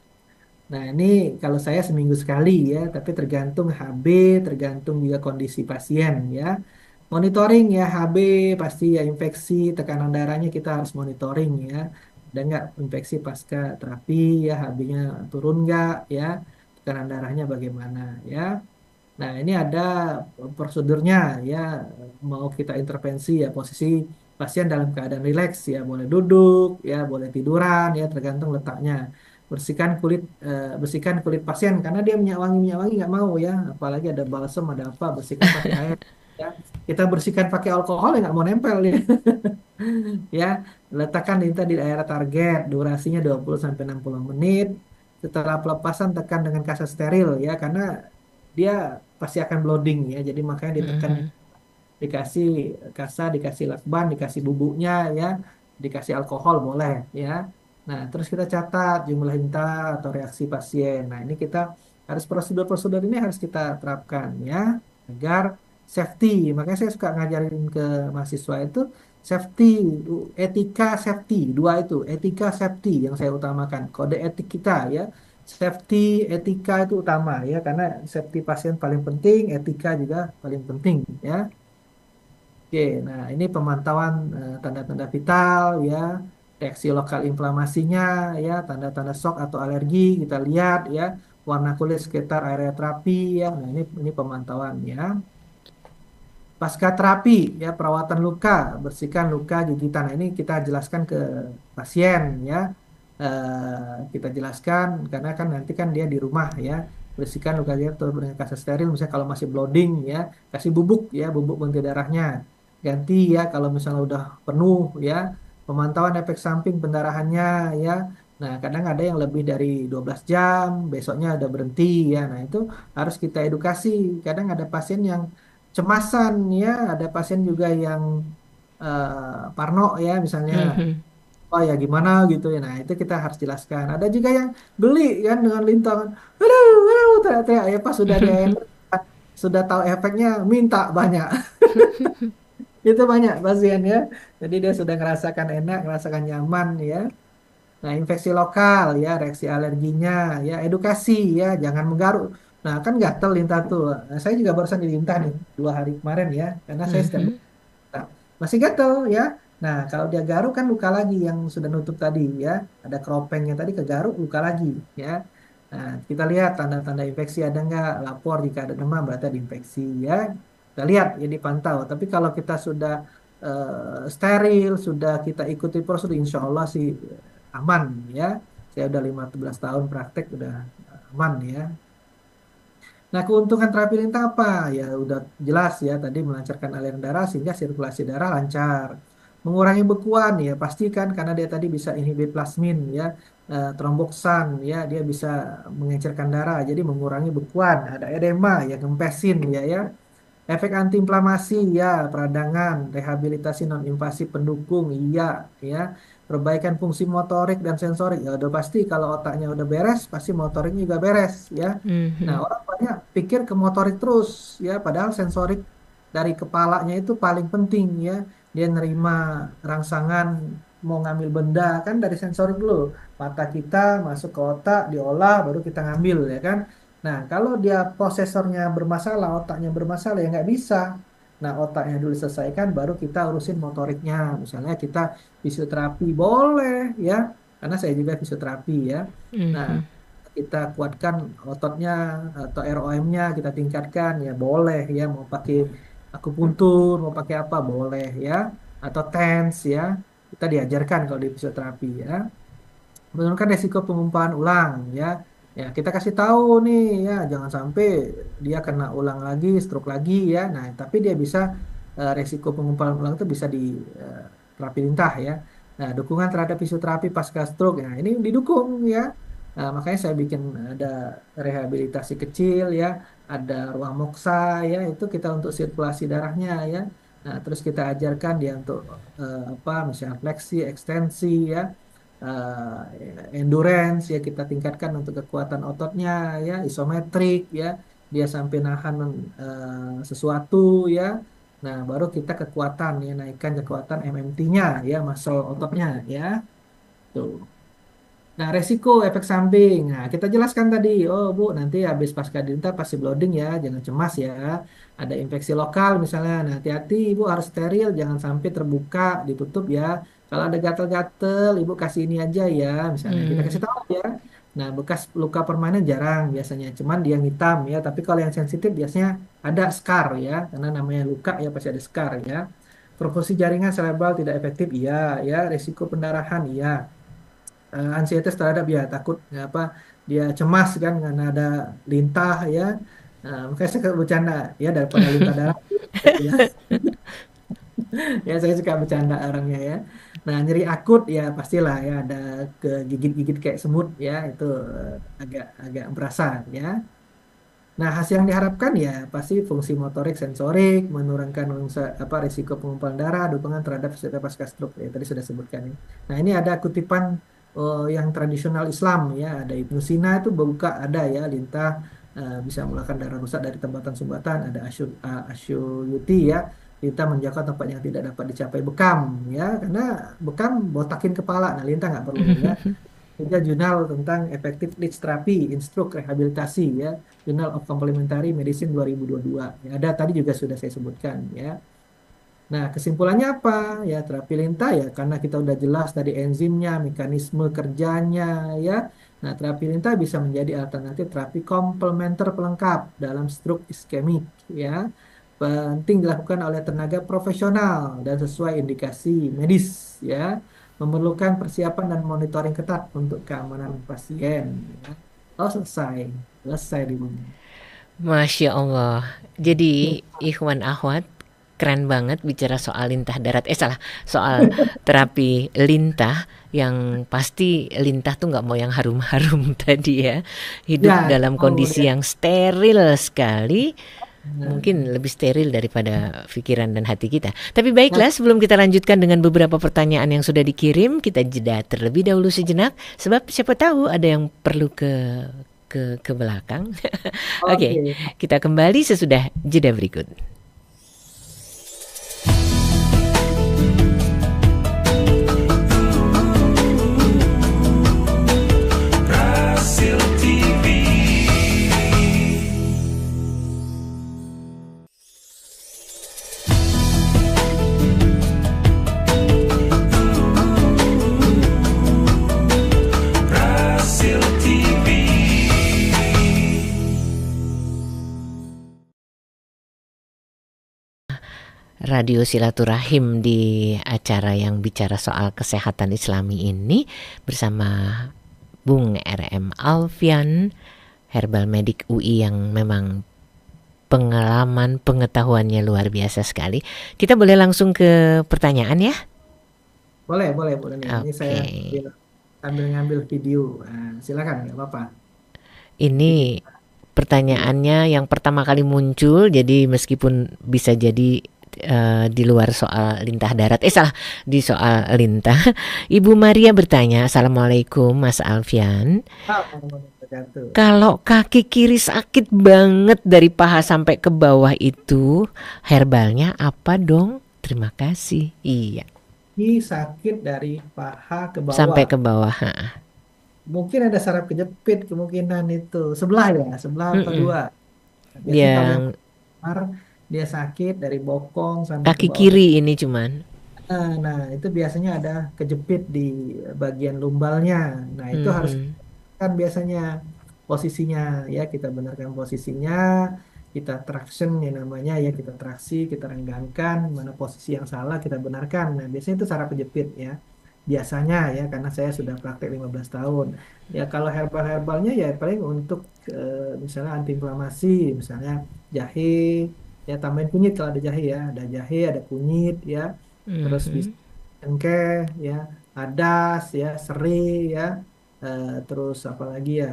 Nah, ini kalau saya seminggu sekali ya, tapi tergantung HB, tergantung juga kondisi pasien ya. Monitoring ya HB pasti ya infeksi, tekanan darahnya kita harus monitoring ya. Ada nggak infeksi pasca terapi ya, HB-nya turun nggak ya, tekanan darahnya bagaimana ya. Nah, ini ada prosedurnya ya, mau kita intervensi ya posisi pasien dalam keadaan rileks ya, boleh duduk ya, boleh tiduran ya, tergantung letaknya. Bersihkan kulit pasien karena dia minyak wangi nggak mau ya, apalagi ada balsem ada apa, bersihkan pakai air ya. Kita bersihkan pakai alkohol ya nggak mau nempel ya. Ya, letakkan tinta di daerah target, durasinya 20 sampai 60 menit. Setelah pelepasan tekan dengan kaset steril ya, karena dia pasti akan blooding ya. Jadi makanya ditekan, Mhm. dikasih kasa, dikasih lakban, dikasih bubuknya ya, dikasih alkohol boleh ya. Nah, terus kita catat jumlah hinta atau reaksi pasien. Nah, ini kita harus prosedur-prosedur ini harus kita terapkan ya agar safety. Makanya saya suka ngajarin ke mahasiswa itu safety, etika safety, dua itu, etika safety yang saya utamakan. Kode etik kita ya. Safety, etika itu utama ya, karena safety pasien paling penting, etika juga paling penting ya. Oke, nah ini pemantauan tanda-tanda vital ya, reaksi lokal inflamasinya ya, tanda-tanda shock atau alergi kita lihat ya, warna kulit sekitar area terapi ya. Nah, ini pemantauan ya. Pasca terapi ya, perawatan luka, bersihkan luka gigitan. Nah, ini kita jelaskan ke pasien ya. Kita jelaskan karena kan nanti kan dia di rumah ya. Bersihkan luka gigitan dengan kaset steril. Misalnya kalau masih blooding ya, kasih bubuk ya, bubuk pengganti darahnya. Ganti ya kalau misalnya udah penuh ya. Pemantauan efek samping pendarahannya ya. Nah, kadang ada yang lebih dari 12 jam, besoknya udah berhenti ya. Nah, itu harus kita edukasi. Kadang ada pasien yang cemasan ya, ada pasien juga yang parno ya, misalnya Mhm. oh ya gimana gitu ya. Nah, itu kita harus jelaskan. Ada juga yang beli kan dengan lintangan, aduh, aduh, teriak-teriak ya pas sudah dia sudah tahu efeknya minta banyak. Itu banyak pasien ya. Jadi dia sudah ngerasakan enak, ngerasakan nyaman ya. Nah, infeksi lokal ya, reaksi alerginya ya, edukasi ya, jangan menggaruk. Nah, kan gatel lintah tuh. Nah, saya juga barusan dilintah nih 2 hari kemarin ya, karena saya setiap Mhm. nah, masih gatel ya. Nah, kalau dia garuk kan luka lagi yang sudah nutup tadi ya. Ada keropengnya tadi kegaruk luka lagi ya. Nah, kita lihat tanda-tanda infeksi ada nggak, lapor jika ada demam berarti ada infeksi ya. Kita lihat ya dipantau. Tapi kalau kita sudah steril, sudah kita ikuti prosedur, insya Allah sih aman ya. Saya udah 15 tahun praktek udah aman ya. Nah, keuntungan terapi lintah apa? Ya, udah jelas ya tadi melancarkan aliran darah sehingga sirkulasi darah lancar. Mengurangi bekuan ya, pastikan karena dia tadi bisa inhibit plasmin ya, tromboksan ya, dia bisa mengencerkan darah jadi mengurangi bekuan. Ada edema ya, kempesin ya. Efek antiinflamasi ya, peradangan, rehabilitasi non-invasif pendukung iya ya, perbaikan fungsi motorik dan sensorik ya udah pasti kalau otaknya udah beres, pasti motoriknya juga beres ya. Nah, Mhm. orang banyak pikir ke motorik terus ya, padahal sensorik dari kepalanya itu paling penting ya. Dia nerima rangsangan, mau ngambil benda kan dari sensorik dulu. Mata kita masuk ke otak, diolah, baru kita ngambil ya kan. Nah, kalau dia prosesornya bermasalah, otaknya bermasalah ya nggak bisa. Nah, otaknya dulu selesaikan, baru kita urusin motoriknya. Misalnya kita fisioterapi boleh ya, karena saya juga fisioterapi ya. Nah, Mhm. kita kuatkan ototnya atau ROM-nya kita tingkatkan ya boleh ya. Mau pakai akupuntur, mau pakai apa boleh ya. Atau TENS ya, kita diajarkan kalau di fisioterapi ya, menurunkan resiko pengumpalan ulang ya. Ya, kita kasih tahu nih ya, jangan sampai dia kena ulang lagi, stroke lagi ya. Nah, tapi dia bisa resiko pengumpalan ulang itu bisa di terapi lintah ya. Nah, dukungan terhadap fisioterapi pasca stroke. Nah, ini didukung ya. Nah, makanya saya bikin ada rehabilitasi kecil ya, ada ruang moksa ya, itu kita untuk sirkulasi darahnya ya. Nah, terus kita ajarkan dia untuk apa, misalnya fleksi, ekstensi ya, endurance ya kita tingkatkan untuk kekuatan ototnya ya, isometrik ya, dia sampai nahan sesuatu ya. Nah, baru kita kekuatan ya, naikkan kekuatan MMT-nya ya, muscle ototnya ya. Tuh. Nah, resiko efek samping. Nah, kita jelaskan tadi, oh Bu, nanti habis pasca dinta pasti blooding ya, jangan cemas ya. Ada infeksi lokal misalnya, nah hati-hati Ibu harus steril, jangan sampai terbuka, ditutup ya. Kalau ada gatal-gatal, Ibu kasih ini aja ya, misalnya kita kasih Mhm. tahu ya. Nah, bekas luka permanen jarang biasanya, cuman dia yang hitam ya. Tapi kalau yang sensitif biasanya ada scar ya, karena namanya luka ya pasti ada scar ya. Perfusi jaringan cerebral tidak efektif, iya ya. Risiko pendarahan, iya. Ansietas terhadap ya takut ya, apa dia cemas kan karena ada lintah ya. Makanya saya suka bercanda ya daripada lintah darah. Ya, ya saya suka bercanda orangnya ya. Nah, nyeri akut ya pastilah ya ada kegigit-gigit kayak semut ya itu agak agak berasa ya. Nah, hasil yang diharapkan ya pasti fungsi motorik sensorik, menurunkan risiko pengumpulan darah, dukungan terhadap peserta pasca stroke ya tadi sudah sebutkan ya. Nah, ini ada kutipan yang tradisional Islam ya, ada Ibnu Sina itu buka ada ya lintah bisa mengeluarkan darah rusak dari tempatan sumbatan, ada Asyuyuti ya, lintah menjangkau tempat yang tidak dapat dicapai bekam ya, karena bekam botakin kepala, nah lintah nggak perlu ya. Juga jurnal tentang efektif lead therapy, instruk rehabilitasi ya, Journal of Complementary Medicine 2022. Ya, ada tadi juga sudah saya sebutkan ya. Nah, kesimpulannya apa? Ya, terapi lintah ya karena kita udah jelas tadi enzimnya, mekanisme kerjanya ya. Nah, terapi lintah bisa menjadi alternatif terapi komplementer pelengkap dalam stroke iskemik ya. Penting dilakukan oleh tenaga profesional dan sesuai indikasi medis ya. Memerlukan persiapan dan monitoring ketat untuk keamanan pasien ya. Oh, selesai. Selesai di bumi. Masya Allah. Jadi Ikhwan Ahwat keren banget bicara soal lintah darat. Salah, soal terapi lintah yang pasti lintah tuh nggak mau yang harum-harum tadi ya. Hidup Ya, dalam oh kondisi ya. yang steril sekali. Nah, Mungkin lebih steril daripada pikiran dan hati kita. Tapi baiklah, sebelum kita lanjutkan dengan beberapa pertanyaan yang sudah dikirim, kita jeda terlebih dahulu sejenak. Sebab siapa tahu ada yang perlu ke belakang. Oke, oke. kita kembali sesudah jeda berikut. Brasil TV. Brasil TV. Radio Silaturahim di acara yang bicara soal kesehatan Islami ini bersama Bung RM Alfian, Herbal Medik UI yang memang pengalaman pengetahuannya luar biasa sekali. Kita boleh langsung ke pertanyaan ya? Boleh, boleh, boleh nih. Ini saya Oke. sambil ngambil video. Nah, silakan, nggak apa-apa. Video. Ini pertanyaannya yang pertama kali muncul, jadi meskipun bisa jadi di luar soal lintah darat, salah, di soal lintah. Ibu Maria bertanya, Assalamualaikum Mas Alfian. Tergantung. Kalau kaki kiri sakit banget dari paha sampai ke bawah itu, herbalnya apa dong? Terima kasih. Iya, Ini sakit dari paha ke sampai bawah. ke bawah. Mungkin ada saraf kejepit kemungkinan itu. Sebelah ya, sebelah apa Mm-mm. dua. Biasanya kalau yang Yang besar, dia sakit dari bokong sampai ke kaki bawah. kiri ini cuman. Nah, itu biasanya ada kejepit di bagian lumbalnya. Nah, itu harus Mhm. kan biasanya posisinya ya kita benarkan posisinya, kita traction ya namanya ya kita traksi, kita renggangkan mana posisi yang salah kita benarkan. Nah, biasanya itu saraf kejepit ya. Biasanya ya karena saya sudah praktek 15 tahun. Ya kalau herbal-herbalnya ya paling untuk misalnya antiinflamasi, misalnya jahe ya tambahin kunyit kalau ada jahe ya, ada jahe, ada kunyit ya. Terus bisa Mhm. cengkeh ya, adas ya, serai ya, terus apalagi ya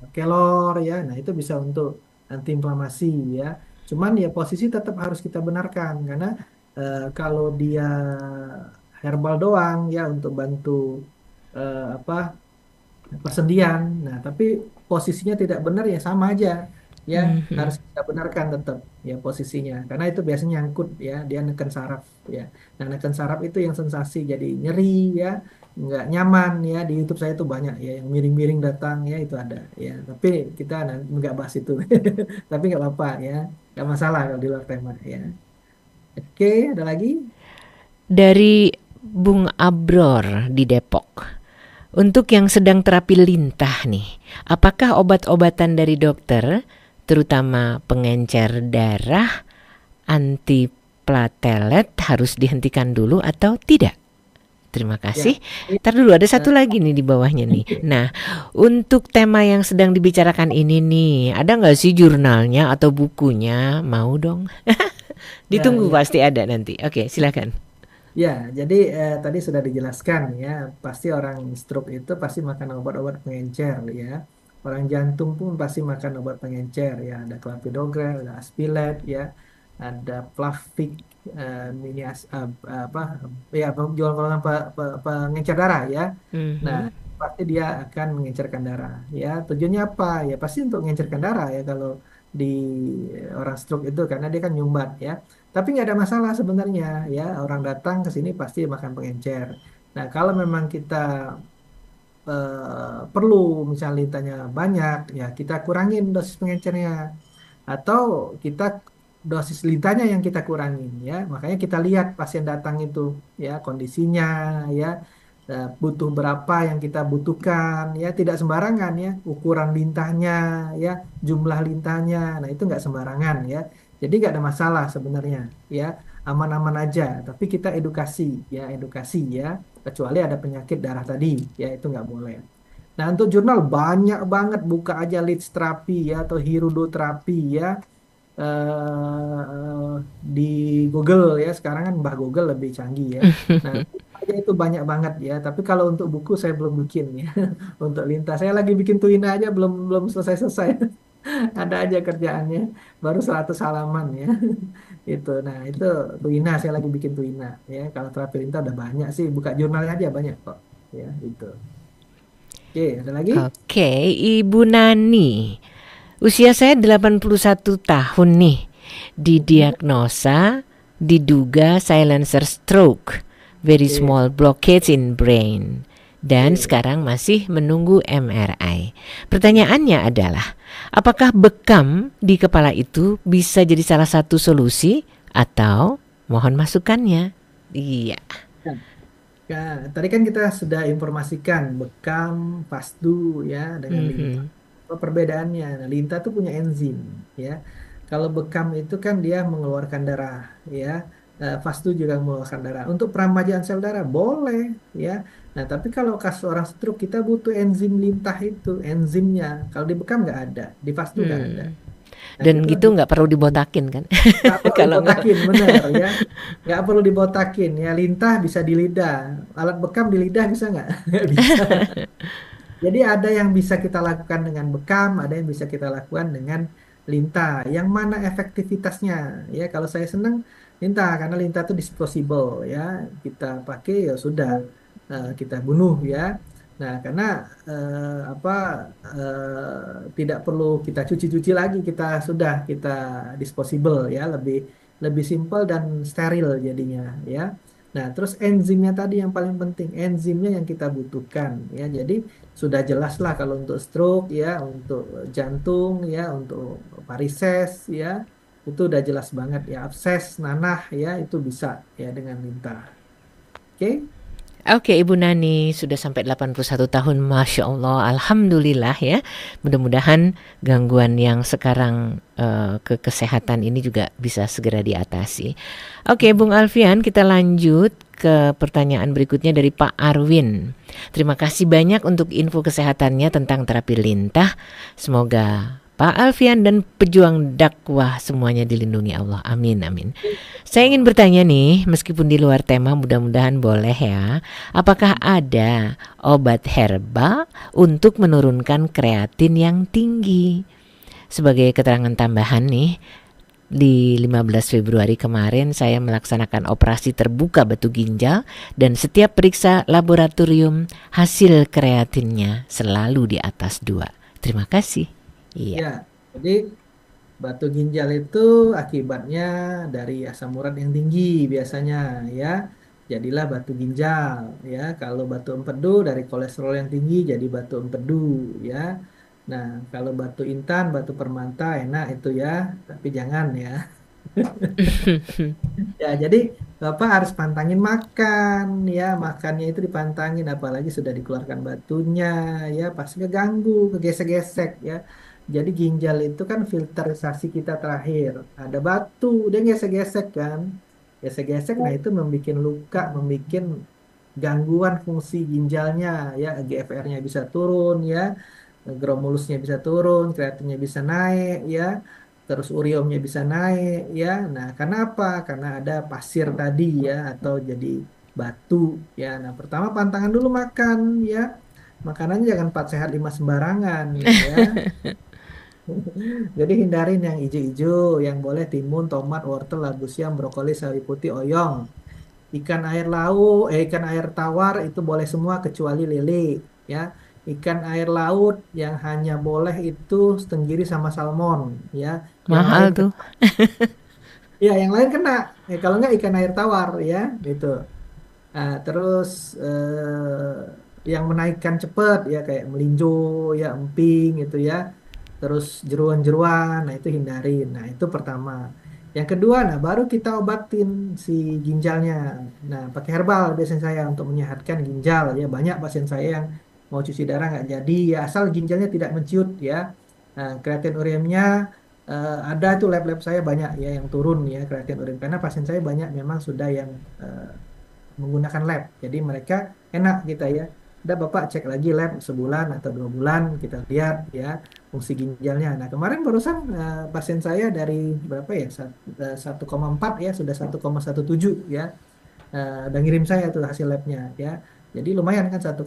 kelor ya. Nah, itu bisa untuk anti inflamasi ya. Cuman ya posisi tetap harus kita benarkan karena kalau dia herbal doang ya untuk bantu apa persendian. Nah, tapi posisinya tidak benar ya sama aja. Ya, Mhm. harus kita benarkan tetap ya posisinya. Karena itu biasanya nyangkut ya, dia neken saraf ya. Nah, neken saraf itu yang sensasi jadi nyeri ya, nggak nyaman ya. Di YouTube saya tuh banyak ya yang miring-miring datang ya itu ada ya. Tapi kita nggak bahas itu. Tapi nggak apa-apa ya. Nggak masalah kalau di luar tema ya. Oke, ada lagi? Dari Bung Abror di Depok. Untuk yang sedang terapi lintah nih, apakah obat-obatan dari dokter, terutama pengencer darah, antiplatelet harus dihentikan dulu atau tidak? Terima kasih. Ya, Ntar dulu ada satu lagi nih di bawahnya nih. Nah, untuk tema yang sedang dibicarakan ini nih, ada nggak sih jurnalnya atau bukunya? Mau dong. Ditunggu ya. pasti ada nanti. Oke, silakan. Ya, jadi tadi sudah dijelaskan ya, pasti orang stroke itu pasti makan obat-obat pengencer ya. Orang jantung pun pasti makan obat pengencer ya, ada clopidogrel, ada Aspilet ya, ada Plavix, apa ya, jual golongan pengencer darah ya. Nah, Mhm. pasti dia akan mengencerkan darah ya. Tujuannya apa? Ya pasti untuk mengencerkan darah ya kalau di orang stroke itu karena dia kan nyumbat ya. Tapi nggak ada masalah sebenarnya ya, orang datang ke sini pasti makan pengencer. Nah, kalau memang kita perlu misalnya lintanya banyak, ya kita kurangin dosis pengencernya. Atau kita dosis lintanya yang kita kurangin ya. Makanya kita lihat pasien datang itu ya kondisinya ya, butuh berapa yang kita butuhkan ya, tidak sembarangan ya, ukuran lintahnya ya, jumlah lintahnya. Nah, itu nggak sembarangan ya. Jadi nggak ada masalah sebenarnya ya, aman-aman aja. Tapi kita edukasi ya, kecuali ada penyakit darah tadi ya, itu nggak boleh. Nah, untuk jurnal banyak banget, buka aja Leeds terapi ya atau hirudoterapi ya, di Google ya. Sekarang kan Mbah Google lebih canggih ya. Nah, aja itu banyak banget ya. Tapi kalau untuk buku saya belum bikin ya. Untuk lintas saya lagi bikin tuina aja, belum belum selesai-selesai. Ada aja kerjaannya. Baru 100 halaman ya. Itu. Nah, itu tuina, saya lagi bikin tuina ya. Kalau terapi lintas udah banyak sih. Buka jurnalnya aja banyak kok. Ya, itu. Oke, ada lagi? Oke, Ibu Nani. Usia saya 81 tahun nih. Didiagnosa diduga silencer stroke, very Oke, small blockage in brain. Dan oke. sekarang masih menunggu MRI. Pertanyaannya adalah, apakah bekam di kepala itu bisa jadi salah satu solusi atau mohon masukannya? Iya. Nah, tadi kan kita sudah informasikan bekam, fasdu ya dengan lintah. Mhm. Apa perbedaannya? Nah, lintah itu punya enzim ya. Kalau bekam itu kan dia mengeluarkan darah ya. Fasdu juga mengeluarkan darah. Untuk peramajaan sel darah boleh ya. Nah, tapi kalau kasus orang stroke kita butuh enzim lintah itu, enzimnya. Kalau di bekam nggak ada, di fasdu nggak ada. Nah, Dan itu gitu nggak perlu dibotakin kan? nggak perlu Kalau nggak. dibotakin, bener ya. Nggak perlu dibotakin ya. Lintah bisa di lidah. Alat bekam di lidah bisa nggak? Nggak bisa. Jadi ada yang bisa kita lakukan dengan bekam, ada yang bisa kita lakukan dengan lintah. Yang mana efektivitasnya? Ya, kalau saya senang lintah karena lintah itu disposable ya. Kita pakai ya sudah, kita bunuh ya. Nah, karena apa, tidak perlu kita cuci-cuci lagi, kita disposable ya, lebih lebih simpel dan steril jadinya ya. Nah, terus enzimnya tadi yang paling penting, enzimnya yang kita butuhkan ya. Jadi sudah jelas lah kalau untuk stroke ya, untuk jantung ya, untuk varises ya, itu udah jelas banget ya. Abses, nanah ya, itu bisa ya dengan lintah. Oke? Oke, Ibu Nani sudah sampai 81 tahun, Masya Allah, Alhamdulillah ya. Mudah-mudahan gangguan yang sekarang ke kesehatan ini juga bisa segera diatasi. Oke, Bung Alfian, kita lanjut ke pertanyaan berikutnya dari Pak Arwin. Terima kasih banyak untuk info kesehatannya tentang terapi lintah. Semoga Pak Alfian dan pejuang dakwah semuanya dilindungi Allah. Amin, amin. Saya ingin bertanya nih, meskipun di luar tema, mudah-mudahan boleh ya. Apakah ada obat herbal untuk menurunkan kreatin yang tinggi? Sebagai keterangan tambahan nih, di 15 Februari kemarin saya melaksanakan operasi terbuka batu ginjal dan setiap periksa laboratorium hasil kreatinnya selalu di atas 2. Terima kasih. Iya. Ya, jadi batu ginjal itu akibatnya dari asam urat yang tinggi biasanya ya. Jadilah batu ginjal ya. Kalau batu empedu dari kolesterol yang tinggi jadi batu empedu ya. Nah, kalau batu intan, batu permata enak itu ya, tapi jangan ya. Ya, jadi Bapak harus pantangin makan, ya makannya itu dipantangin, apalagi sudah dikeluarkan batunya, ya pasti keganggu, kegesek-gesek, ya. Jadi ginjal itu kan filterisasi kita terakhir. Ada batu, dia gesek-gesek kan, gesek-gesek, nah itu membuat luka, membuat gangguan fungsi ginjalnya, ya GFR-nya bisa turun, ya glomerulusnya bisa turun, kreatinnya bisa naik, ya terus uriumnya bisa naik, ya. Nah, karena apa? Karena ada pasir tadi, ya, atau jadi batu, ya. Nah, pertama pantangan dulu makan, ya. Makanannya jangan 4 sehat 5 sembarangan, ya. Jadi hindarin yang hijau-hijau, yang boleh timun, tomat, wortel, labu siam, brokoli, sawi putih, oyong. Ikan air laut, ikan air tawar itu boleh semua kecuali lele, ya. Ikan air laut yang hanya boleh itu tenggiri sama salmon, ya. Yang lain Mahal tuh. ya, yang lain kena. Kalau nggak ikan air tawar, ya, gitu. Nah, terus yang menaikkan cepet, ya kayak melinjo, ya emping, gitu ya. Terus jeruan-jeruan, nah itu hindarin. Nah, itu pertama. Yang kedua, nah baru kita obatin si ginjalnya. Nah, pakai herbal biasanya saya untuk menyehatkan ginjal. Ya, banyak pasien saya yang mau cuci darah nggak jadi, ya asal ginjalnya tidak menciut, ya. Nah, kreatin ureumnya ada tuh lab-lab saya banyak ya yang turun, ya kreatin ureum, karena pasien saya banyak memang sudah yang eh, menggunakan lab. Jadi mereka enak kita, ya. Udah Bapak cek lagi lab sebulan atau 2 bulan, kita lihat ya fungsi ginjalnya. Nah, kemarin barusan pasien saya dari berapa ya? 1,4 ya, sudah 1,17 ya. Udah ngirim saya tuh hasil labnya, ya. Jadi lumayan kan 1,4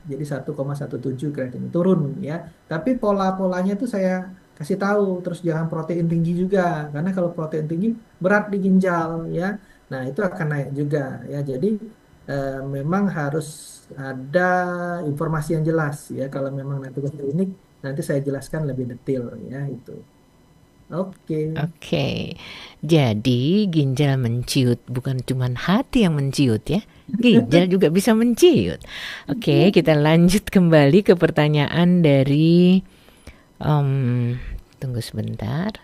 jadi 1,17 kreatin turun, ya. Tapi pola-polanya tuh saya kasih tahu, terus jangan protein tinggi juga, karena kalau protein tinggi berat di ginjal, ya. Nah, itu akan naik juga, ya. Jadi memang harus ada informasi yang jelas, ya. Kalau memang nanti ke klinik, nanti saya jelaskan lebih detail, ya itu. Oke. Oke, jadi ginjal menciut, bukan cuma hati yang menciut ya. Ginjal juga bisa menciut. Oke, kita lanjut kembali ke pertanyaan dari tunggu sebentar.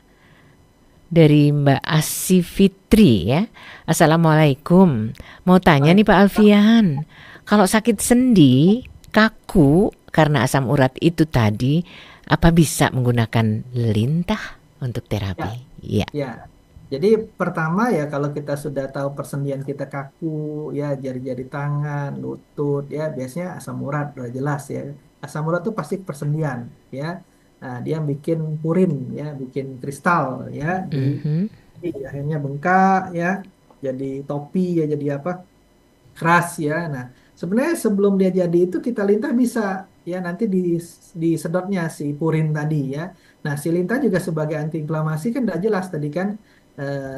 Dari Mbak Asy Fitri ya. Assalamualaikum. Mau tanya nih Pak Alfian, kalau sakit sendi, kaku karena asam urat itu tadi, apa bisa menggunakan lintah untuk terapi? Iya. Ya, jadi pertama ya kalau kita sudah tahu persendian kita kaku, ya jari-jari tangan, lutut, ya biasanya asam urat udah jelas, ya. Asam urat tuh pasti persendian, ya. Nah, dia bikin purin, ya, bikin kristal, ya, Mhm. di akhirnya bengkak, ya, jadi topi, ya, jadi apa? Keras, ya. Nah, sebenarnya sebelum dia jadi itu kita lintah bisa, ya, nanti di sedotnya si purin tadi, ya. Nah, si lintah juga sebagai antiinflamasi kan udah jelas tadi kan,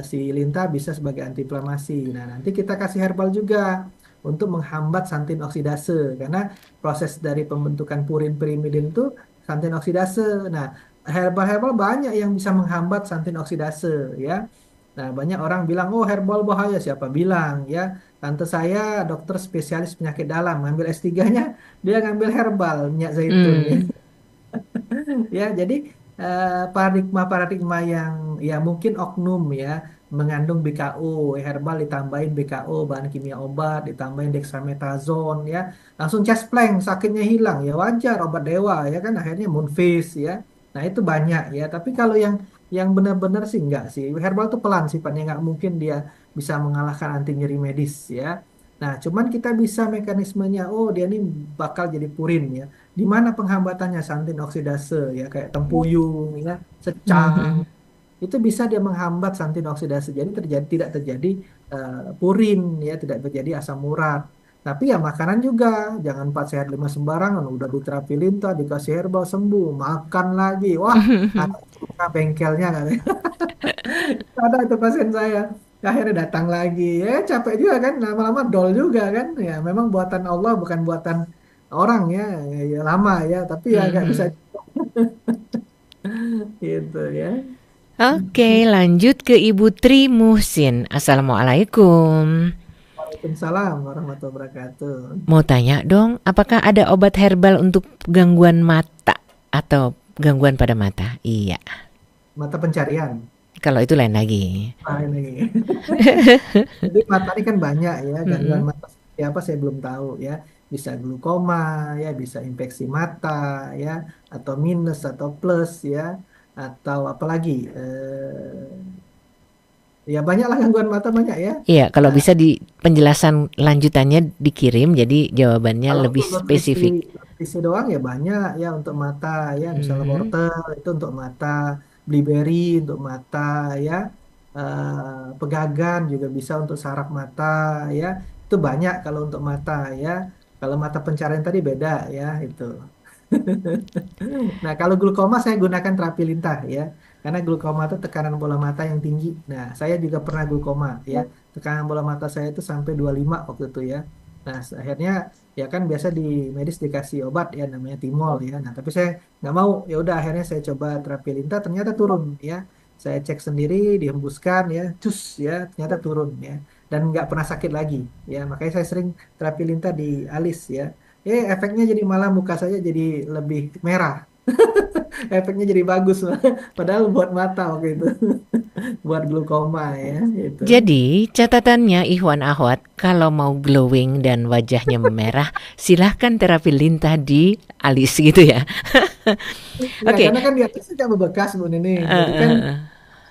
si lintah bisa sebagai antiinflamasi. Nah, nanti kita kasih herbal juga untuk menghambat santin oksidase, karena proses dari pembentukan purin pirimidin itu santin oksidase. Nah, herbal-herbal banyak yang bisa menghambat santin oksidase, ya. Nah, banyak orang bilang, oh herbal bahaya. Siapa bilang, ya? Tante saya dokter spesialis penyakit dalam, ngambil S3-nya, dia ngambil herbal, minyak zaitun, ya. Hmm. Ya, jadi paradigma-paradigma yang ya mungkin oknum, ya, mengandung BKO, herbal ditambahin BKO, bahan kimia obat, ditambahin dexamethasone, ya, langsung cespleng, sakitnya hilang, ya wajar, obat dewa, ya kan, akhirnya Moonface, ya. Nah, itu banyak, ya. Tapi kalau yang benar-benar sih enggak sih. Herbal tuh pelan sifatnya, nggak mungkin dia bisa mengalahkan anti nyeri medis, ya. Nah, cuman kita bisa mekanismenya, oh dia ini bakal jadi purin, ya. Di mana penghambatannya santin oksidase, ya kayak tempuyung, ya, secang, Mhm. itu bisa dia menghambat santin oksidase. Jadi tidak terjadi purin, ya, tidak terjadi asam urat. Tapi ya makanan juga jangan 4 sehat 5 sembarangan. Udah diterapi lintah, dikasih herbal sembuh, makan lagi. Wah, ada buka bengkelnya kan. Ada itu pasien saya. Akhirnya datang lagi. Ya capek juga kan, lama-lama dol juga kan. Ya memang buatan Allah bukan buatan orang, ya. Ya, lama ya, tapi ya nggak bisa Mhm. gitu, ya. Oke, lanjut ke Ibu Tri Muhsin. Assalamualaikum. Waalaikumsalam warahmatullahi wabarakatuh. Mau tanya dong, apakah ada obat herbal untuk gangguan mata atau gangguan pada mata? Iya. Mata pencarian. Kalau itu lain lagi. Nah, ini. Jadi mata ini kan banyak ya, gangguan Mm-mm. mata seperti apa saya belum tahu ya. Bisa glaukoma ya, bisa infeksi mata ya, atau minus atau plus ya, atau apalagi ya banyaklah gangguan mata banyak ya. Iya, kalau Nah, bisa di penjelasan lanjutannya dikirim, jadi jawabannya kalau lebih untuk spesifik. nutrisi doang ya banyak ya untuk mata ya, misalnya Mhm. wortel itu untuk mata, blueberry untuk mata ya, pegagan juga bisa untuk saraf mata ya. Itu banyak kalau untuk mata ya. Kalau mata pencarian tadi beda ya itu. Nah, kalau glaukoma saya gunakan terapi lintah ya. Karena glaukoma itu tekanan bola mata yang tinggi. Nah, saya juga pernah glaukoma ya. Tekanan bola mata saya itu sampai 25 waktu itu ya. Nah, akhirnya ya kan biasa di medis dikasih obat ya namanya timol ya. Nah, tapi saya nggak mau. Ya udah akhirnya saya coba terapi lintah ternyata turun ya. Saya cek sendiri, dihembuskan ya, cus ya, ternyata turun ya. Dan nggak pernah sakit lagi ya. Makanya saya sering terapi lintah di alis ya. Efeknya jadi malah muka saya jadi lebih merah. Efeknya jadi bagus. Padahal buat mata waktu itu. Buat glaukoma ya. Gitu. Jadi catatannya Ikhwan Ahwat, kalau mau glowing dan wajahnya memerah, silahkan terapi lintah di alis gitu ya. Ya, Oke. karena kan di atas kan bebekas Bu Nini. Jadi kan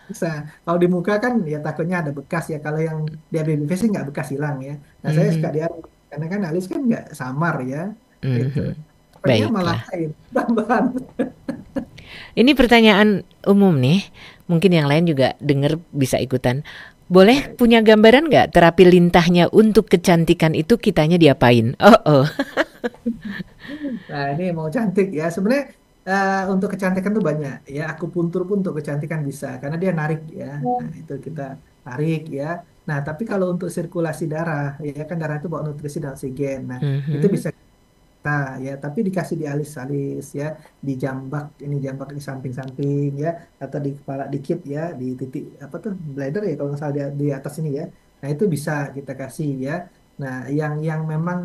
bisa. Kalau di muka kan ya takutnya ada bekas ya. Kalau yang di BBV sih nggak bekas hilang ya. Nah saya suka Mhm, di alis. Karena kan alis kan nggak samar ya. Gitu. mhm. Efeknya malah Baiklah. lain. Tambahan. Ini pertanyaan umum nih. Mungkin yang lain juga dengar bisa ikutan. Boleh punya gambaran nggak terapi lintahnya untuk kecantikan itu kitanya diapain? Oh, oh. Nah, ini mau cantik ya. Sebenarnya untuk kecantikan tuh banyak ya. Akupuntur pun untuk kecantikan bisa karena dia narik ya. Nah, itu kita tarik ya. Nah, tapi kalau untuk sirkulasi darah ya kan darah itu bawa nutrisi dan oksigen. Nah, itu Mhm, bisa kita ya, tapi dikasih di alis-alis ya, di jambak ini jambak di samping-samping ya, atau di kepala dikit ya, di titik apa tuh bladder ya kalau nggak salah di atas ini ya. Nah, itu bisa kita kasih ya. Nah, yang memang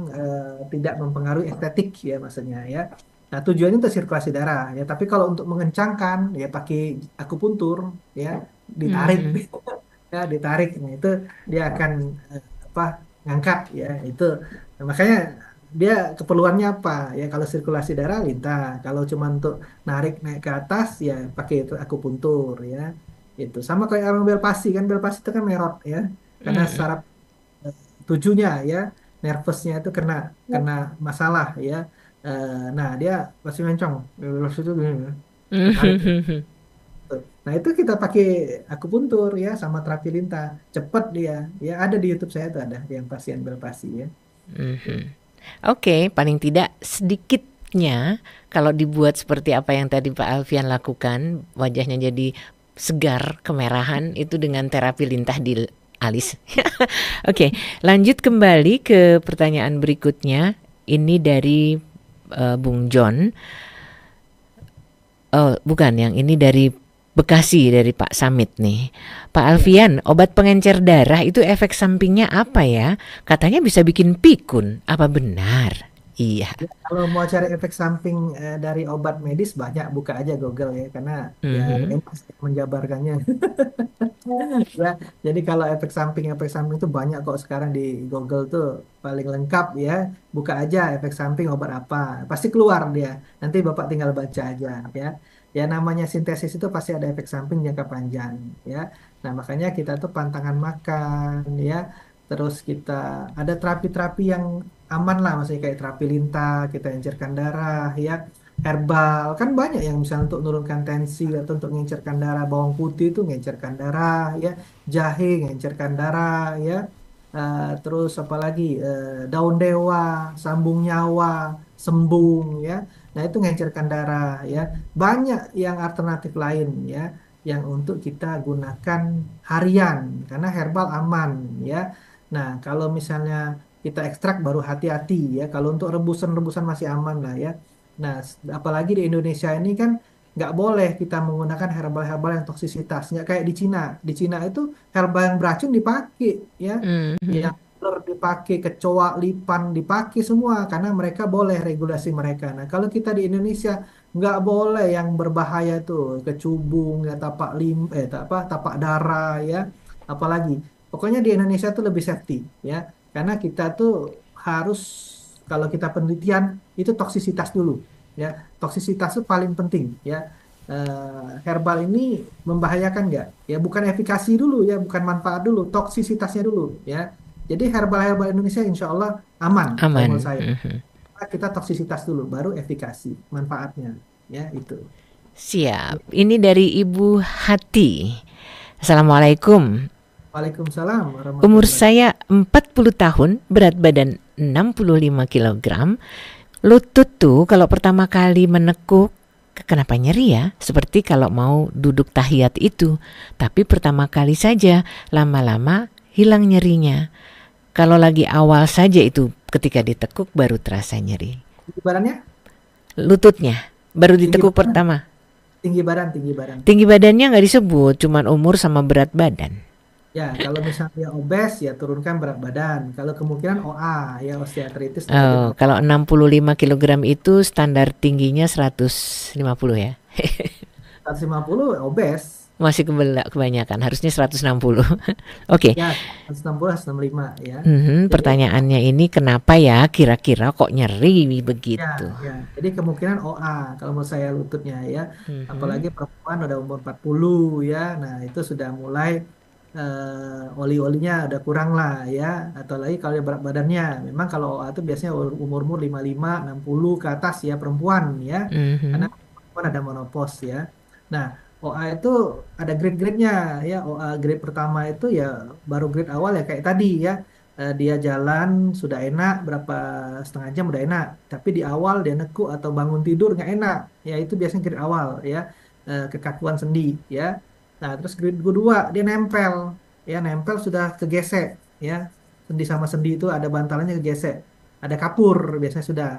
tidak mempengaruhi estetik ya maksudnya ya. Nah, tujuannya untuk sirkulasi darah ya. Tapi kalau untuk mengencangkan ya pakai akupuntur ya, ditarik mhm. ya, ditarik. Nah, itu dia akan apa ngangkat ya itu. Nah, makanya dia keperluannya apa ya, kalau sirkulasi darah lintah, kalau cuma untuk narik naik ke atas ya pakai itu akupuntur ya. Itu sama kayak orang belpasi kan, belpasi itu kan merot ya, karena Mhm. saraf eh, tujuhnya ya, nervousnya itu kena kena masalah ya. Nah dia pasti mencong, belpasi itu gini, tarik. Mhm. Nah itu kita pakai akupuntur ya sama terapi lintah, cepet dia ya. Ada di YouTube saya tuh ada yang pasien belpasi ya. Gitu. Mhm. Oke, paling tidak sedikitnya kalau dibuat seperti apa yang tadi Pak Alfian lakukan, wajahnya jadi segar, kemerahan itu dengan terapi lintah di alis. Oke, lanjut kembali ke pertanyaan berikutnya. Ini dari Bung John. Oh, bukan, yang ini dari Bekasi, dari Pak Samit nih. Pak Ya. Alfian, obat pengencer darah itu efek sampingnya apa ya? Katanya bisa bikin pikun. Apa benar? Iya. Ya, kalau mau cari efek samping dari obat medis banyak, buka aja Google ya, karena ya Mhm. bebas menjabarkannya. Ya, jadi kalau efek samping itu banyak kok sekarang di Google tuh paling lengkap ya. Buka aja efek samping obat apa, pasti keluar dia. Nanti Bapak tinggal baca aja ya. Ya namanya sintesis itu pasti ada efek samping jangka panjang ya. Nah makanya kita tuh pantangan makan ya. Terus kita ada terapi-terapi yang aman lah, maksudnya kayak terapi lintah, kita encerkan darah ya, herbal kan banyak yang misalnya untuk menurunkan tensi atau untuk mengencerkan darah. Bawang putih itu mengencerkan darah ya, jahe mengencerkan darah ya. Terus apalagi daun dewa, sambung nyawa, sembung ya, nah itu mengencerkan darah ya. Banyak yang alternatif lain ya, yang untuk kita gunakan harian karena herbal aman ya. Nah kalau misalnya kita ekstrak baru hati-hati ya, kalau untuk rebusan-rebusan masih aman lah ya. Nah, apalagi di Indonesia ini kan nggak boleh kita menggunakan herbal-herbal yang toksisitas. Nggak kayak di Cina. Di Cina itu herbal yang beracun dipakai, ya. Mhm. Yang ular dipakai, kecoa, lipan dipakai semua karena mereka boleh regulasi mereka. Nah, kalau kita di Indonesia nggak boleh yang berbahaya tuh, kecubung ya, tapak darah ya, apalagi. Pokoknya di Indonesia tuh lebih safety ya, karena kita tuh harus, kalau kita penelitian itu toksisitas dulu ya, toksisitas itu paling penting ya. Herbal ini membahayakan nggak? Ya bukan efikasi dulu ya, bukan manfaat dulu, toksisitasnya dulu ya. Jadi herbal-herbal Indonesia insya Allah aman kalau menurut Aman. saya. Mhm. Kita toksisitas dulu, baru efikasi manfaatnya ya itu. Siap. Ini dari Ibu Hati. Assalamualaikum. Waalaikumsalam Umur warahmatullahi wabarakatuh. saya 40 tahun, berat badan 65 kilogram. Lutut tuh kalau pertama kali menekuk, kenapa nyeri ya? Seperti kalau mau duduk tahiyat itu. Tapi pertama kali saja, lama-lama hilang nyerinya. Kalau lagi awal saja itu, ketika ditekuk baru terasa nyeri. Tinggi badannya, Lututnya baru tinggi ditekuk badan, pertama. tinggi badan, tinggi badan. Tinggi badannya nggak disebut, cuman umur sama berat badan. Ya, kalau misalnya obes ya turunkan berat badan. Kalau kemungkinan OA ya, osteoartritis Oh, degeneratif. kalau 65 kilogram itu standar tingginya 150 ya. 150 obes. Masih kebanyakan, harusnya 160. Oke. Ya, 160, 165 ya. Jadi Pertanyaannya ini kenapa ya kira-kira kok nyeri ya, begitu? ya. Jadi kemungkinan OA kalau menurut saya lututnya ya. Mhm. Apalagi perempuan udah umur 40 ya. Nah, itu sudah mulai oli-olinya udah kurang lah ya. Atau lagi kalau dia berat badannya. Memang kalau OA itu biasanya umur-umur 55, 60 ke atas ya perempuan ya. Karena Mhm. perempuan ada menopause ya. Nah, OA itu ada grade-grade-nya ya. OA grade pertama itu ya baru grade awal ya kayak tadi ya. Dia jalan sudah enak, berapa setengah jam udah enak, tapi di awal dia nekuk atau bangun tidur nggak enak ya, itu biasanya grade awal ya. Kekakuan sendi ya. Nah terus grade kedua dia nempel ya, nempel sudah kegesek ya, sendi sama sendi itu ada bantalannya kegesek, ada kapur biasanya sudah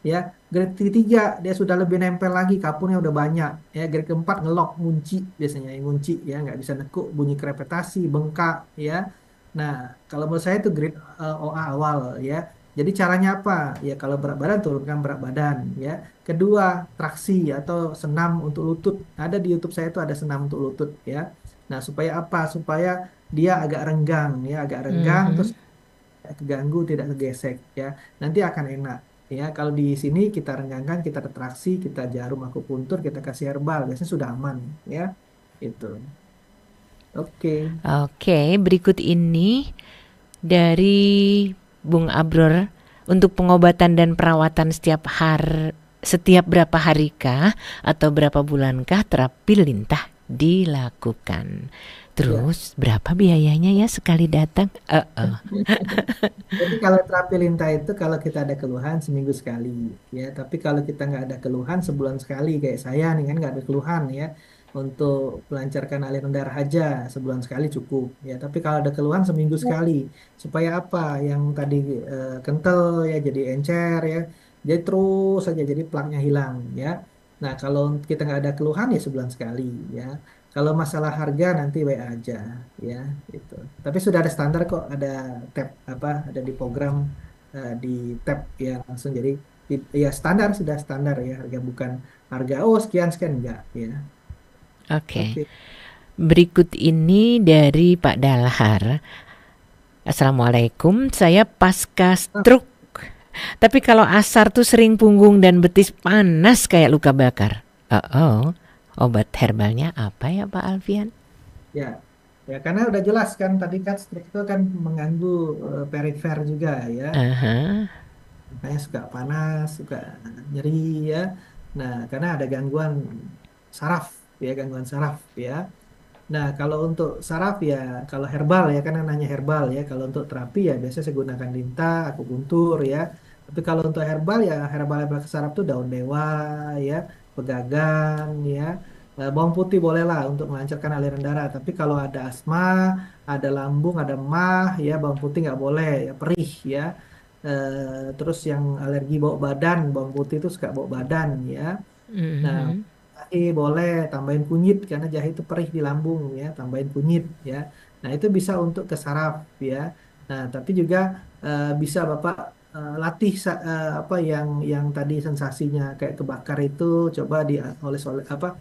ya. Grade ketiga dia sudah lebih nempel lagi, kapurnya udah banyak ya. Grade keempat ngelok, ngunci, biasanya yang ngunci ya, nggak bisa nekuk, bunyi krepitasi, bengkak ya. Nah, kalau menurut saya itu grade OA awal ya. Jadi caranya apa? Ya kalau berat badan turunkan berat badan ya. Kedua, traksi atau senam untuk lutut. Ada di YouTube saya itu ada senam untuk lutut ya. Nah, supaya apa? Supaya dia agak renggang ya, agak renggang terus Mhm. tidak keganggu, tidak kegesek ya. Nanti akan enak ya. Kalau di sini kita renggangkan, kita retraksi, kita jarum akupuntur, kita kasih herbal, biasanya sudah aman ya. Itu. Oke. Oke, berikut ini dari Bung Abror, untuk pengobatan dan perawatan setiap berapa harikah atau berapa bulankah terapi lintah dilakukan? Ya. Terus berapa biayanya ya sekali datang? Jadi kalau terapi lintah itu kalau kita ada keluhan seminggu sekali ya. Tapi kalau kita nggak ada keluhan sebulan sekali, kayak saya nih kan nggak ada keluhan ya. Untuk melancarkan aliran darah aja sebulan sekali cukup ya. Tapi kalau ada keluhan seminggu sekali. Supaya apa? Yang tadi kental ya jadi encer ya. Jadi terus saja jadi plaknya hilang ya. Nah kalau kita nggak ada keluhan ya sebulan sekali ya. Kalau masalah harga nanti WA aja ya itu. Tapi sudah ada standar kok, ada tab apa, ada di program, di tab ya langsung, jadi ya standar, sudah standar ya harga, bukan harga oh sekian sekian, enggak ya. Oke. Oke. Berikut ini dari Pak Dalhar. Assalamualaikum, saya pasca Ah, stroke. Tapi kalau asar tuh sering punggung dan betis panas kayak luka bakar. Oh, obat herbalnya apa ya Pak Alfian? ya ya karena udah jelas kan tadi kan stroke itu kan mengganggu perifer juga ya, Aha. makanya suka panas, suka nyeri ya. Nah karena ada gangguan saraf ya, gangguan saraf ya. Nah, kalau untuk saraf ya, kalau herbal ya, kan yang nanya herbal ya. Kalau untuk terapi ya biasanya saya gunakan lintah, akupuntur ya. Tapi kalau untuk herbal ya, herbal ke saraf tuh daun dewa ya, pegagan ya. Bawang putih boleh lah untuk melancarkan aliran darah. Tapi kalau ada asma, ada lambung, ada emah ya, bawang putih nggak boleh ya, perih ya. Terus yang alergi bau badan, bawang putih itu suka bau badan ya. Nah, Mhm. jahe boleh, tambahin kunyit karena jahe itu perih di lambung ya, tambahin kunyit ya. Nah, itu bisa untuk ke saraf ya. Nah, tapi juga bisa Bapak latih apa yang tadi sensasinya kayak kebakar itu, coba dioles-oles apa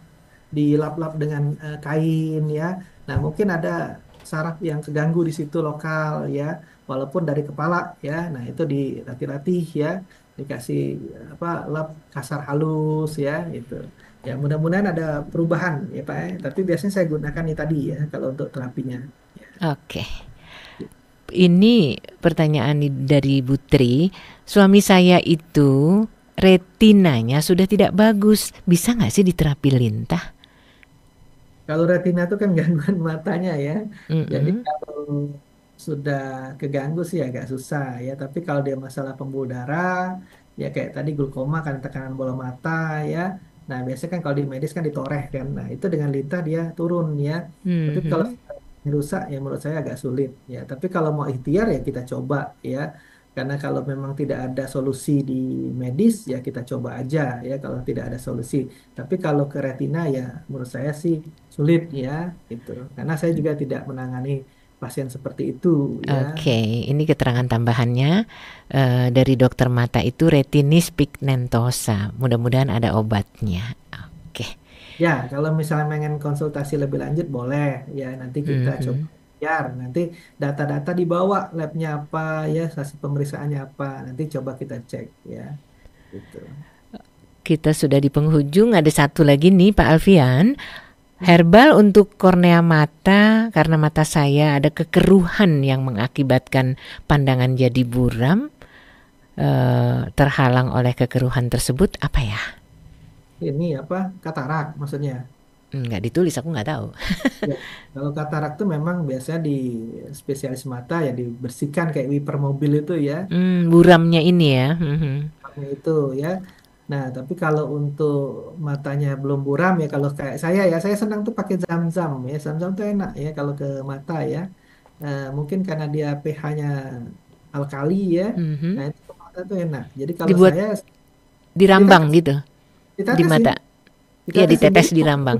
dilap-lap dengan kain ya. Nah, mungkin ada saraf yang keganggu di situ lokal ya, walaupun dari kepala ya. Nah, itu dilatih-latih ya, dikasih apa lap kasar halus ya itu. Ya, mudah-mudahan ada perubahan ya Pak ya. Tapi biasanya saya gunakan ini tadi ya kalau untuk terapinya. Ya. Oke. Ini pertanyaan dari Butri. Suami saya itu retinanya sudah tidak bagus. Bisa nggak sih diterapi lintah? Kalau retina itu kan gangguan matanya ya. Jadi Mm-mm. kalau sudah keganggu sih agak susah ya. Tapi kalau dia masalah pembuluh darah, ya kayak tadi glaukoma kan tekanan bola mata ya. Nah biasanya kan kalau di medis kan ditoreh kan. Nah itu dengan lintah dia turun ya. Tapi kalau Mhm. rusak ya menurut saya agak sulit ya. Tapi kalau mau ikhtiar ya kita coba ya. Karena kalau memang tidak ada solusi di medis ya kita coba aja ya kalau tidak ada solusi. Tapi kalau ke retina ya menurut saya sih sulit ya gitu. Karena saya juga tidak menangani pasien seperti itu ya. Oke, ini keterangan tambahannya dari dokter mata itu retinitis pigmentosa. Mudah-mudahan ada obatnya. Oke. Ya, kalau misalnya pengen konsultasi lebih lanjut boleh ya nanti kita coba Mhm. biar nanti data-data dibawa labnya apa ya hasil pemeriksaannya apa nanti coba kita cek ya gitu. Kita sudah di penghujung. Ada satu lagi nih Pak Alfian. Herbal untuk kornea mata karena mata saya ada kekeruhan yang mengakibatkan pandangan jadi buram. Terhalang oleh kekeruhan tersebut apa ya? Ini apa katarak maksudnya. Nggak ditulis, aku nggak tahu. Ya, kalau katarak tuh memang biasanya di spesialis mata ya dibersihkan kayak wiper mobil itu ya, Buramnya ini ya. Mhm. warnanya itu ya. Nah, tapi kalau untuk matanya belum buram ya kalau kayak saya senang tuh pakai zam-zam ya. Zam-zam tuh enak ya kalau ke mata ya. Mungkin karena dia pH-nya alkali ya. Mhm. Nah, itu ke mata tuh enak. Jadi kalau Dibuat saya dirambang ditetes, gitu di ditetesin, mata. Iya, ditetesin. ditetes Jadi dirambang.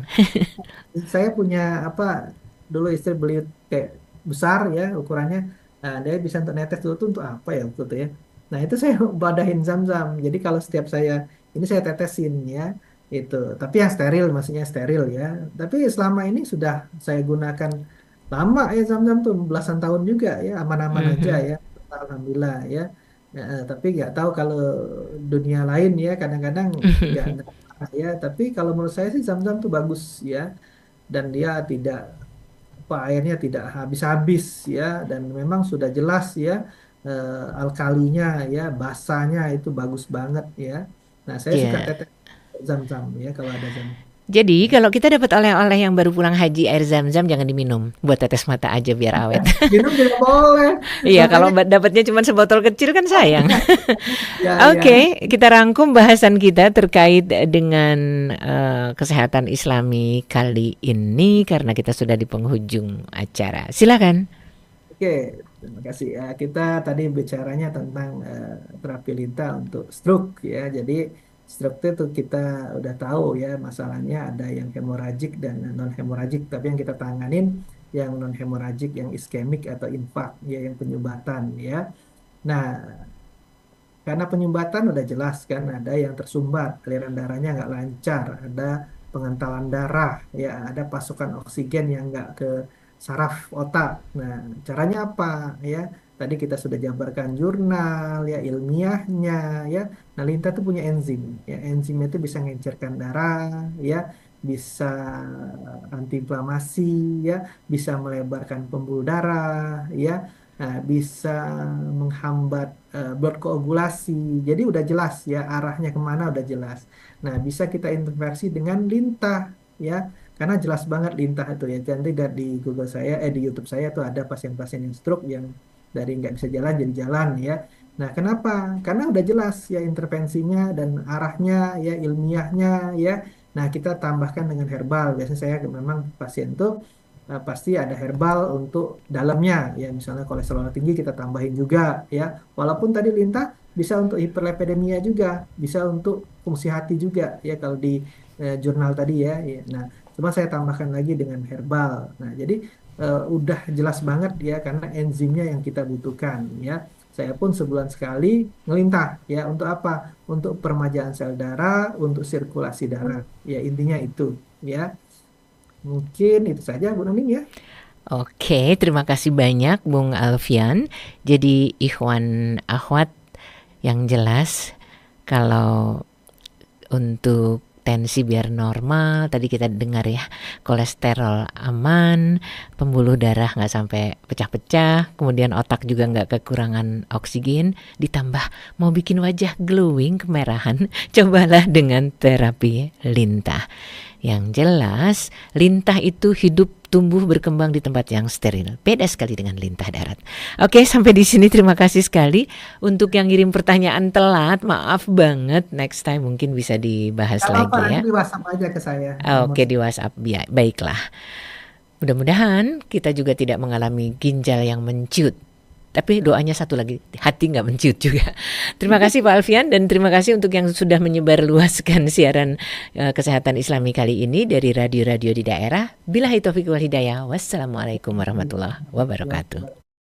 saya punya apa dulu istri beli kayak besar ya ukurannya. Nah, dia bisa untuk netes dulu tuh untuk apa ya waktu itu ya. Nah, itu saya badahin zam-zam. Jadi kalau setiap saya ini saya tetesin ya itu. Tapi yang steril maksudnya steril ya. Tapi selama ini sudah saya gunakan lama ya zam-zam tuh belasan tahun juga ya aman-aman aja Mhm. ya. Alhamdulillah ya. Ya, tapi nggak tahu kalau dunia lain ya kadang-kadang nggak ya. Tapi kalau menurut saya sih zam-zam tuh bagus ya dan dia tidak apa airnya tidak habis-habis ya dan memang sudah jelas ya alkalinya ya basanya itu bagus banget ya. Nah, saya suka Iya. tetes zam-zam ya kalau ada zam. Jadi Ya. kalau kita dapat oleh-oleh yang baru pulang haji air zam-zam jangan diminum. Buat tetes mata aja biar awet. Minum tidak boleh. Iya, kalau Makanya dapatnya cuma sebotol kecil kan sayang. ya ya. Oke, kita rangkum bahasan kita terkait dengan kesehatan Islami kali ini karena kita sudah di penghujung acara. Silakan. Oke, terima kasih. Ya, kita tadi bicaranya tentang terapi lintah untuk stroke ya. Jadi stroke itu kita udah tahu ya masalahnya ada yang hemoragik dan non hemoragik. Tapi yang kita tanganin yang non hemoragik, yang iskemik atau infak ya yang penyumbatan ya. Nah, karena penyumbatan udah jelas kan ada yang tersumbat, aliran darahnya nggak lancar, ada pengentalan darah, ya ada pasokan oksigen yang nggak ke saraf otak. Nah, caranya apa ya? Tadi kita sudah jabarkan jurnal ya ilmiahnya ya. Nah, lintah itu punya enzim. Ya, enzim itu bisa mengencerkan darah ya, bisa antiinflamasi ya, bisa melebarkan pembuluh darah ya. Nah, bisa menghambat blood koagulasi. Jadi udah jelas ya arahnya kemana udah jelas. Nah, bisa kita intervensi dengan lintah ya. Karena jelas banget lintah itu ya. Jadi di Google saya, di YouTube saya tuh ada pasien-pasien yang stroke yang dari nggak bisa jalan jadi jalan ya. Nah, kenapa? Karena udah jelas ya intervensinya dan arahnya ya ilmiahnya ya. Nah, kita tambahkan dengan herbal. Biasanya saya memang pasien tuh pasti ada herbal untuk dalamnya ya misalnya kolesterol tinggi kita tambahin juga ya walaupun tadi lintah bisa untuk hiperlipidemia juga bisa untuk fungsi hati juga ya kalau di jurnal tadi ya, ya. Nah cuma saya tambahkan lagi dengan herbal nah jadi udah jelas banget ya karena enzimnya yang kita butuhkan ya. Saya pun sebulan sekali ngelintah ya untuk apa? Untuk peremajaan sel darah, untuk sirkulasi darah. Ya intinya itu ya. Mungkin itu saja Bu Nuning ya. Oke, terima kasih banyak Bung Alfian. Jadi Ikhwan Akhwat, yang jelas kalau untuk tensi biar normal, tadi kita dengar ya, kolesterol aman, pembuluh darah nggak sampai pecah-pecah, kemudian otak juga nggak kekurangan oksigen, ditambah mau bikin wajah glowing, kemerahan, cobalah dengan terapi lintah. Yang jelas, lintah itu hidup, tumbuh, berkembang di tempat yang steril. Beda sekali dengan lintah darat. Oke, sampai di sini terima kasih sekali. Untuk yang ngirim pertanyaan telat, maaf banget. Next time mungkin bisa dibahas Kalau apa lagi ya. nanti di WhatsApp aja ke saya. Oke, di WhatsApp. Baiklah. Mudah-mudahan kita juga tidak mengalami ginjal yang mencut. Tapi doanya satu lagi, hati nggak mencut juga. Terima kasih Pak Alfian, dan terima kasih untuk yang sudah menyebarluaskan siaran kesehatan Islami kali ini dari radio-radio di daerah. Billahi taufiq wal hidayah. Wassalamualaikum warahmatullahi wabarakatuh.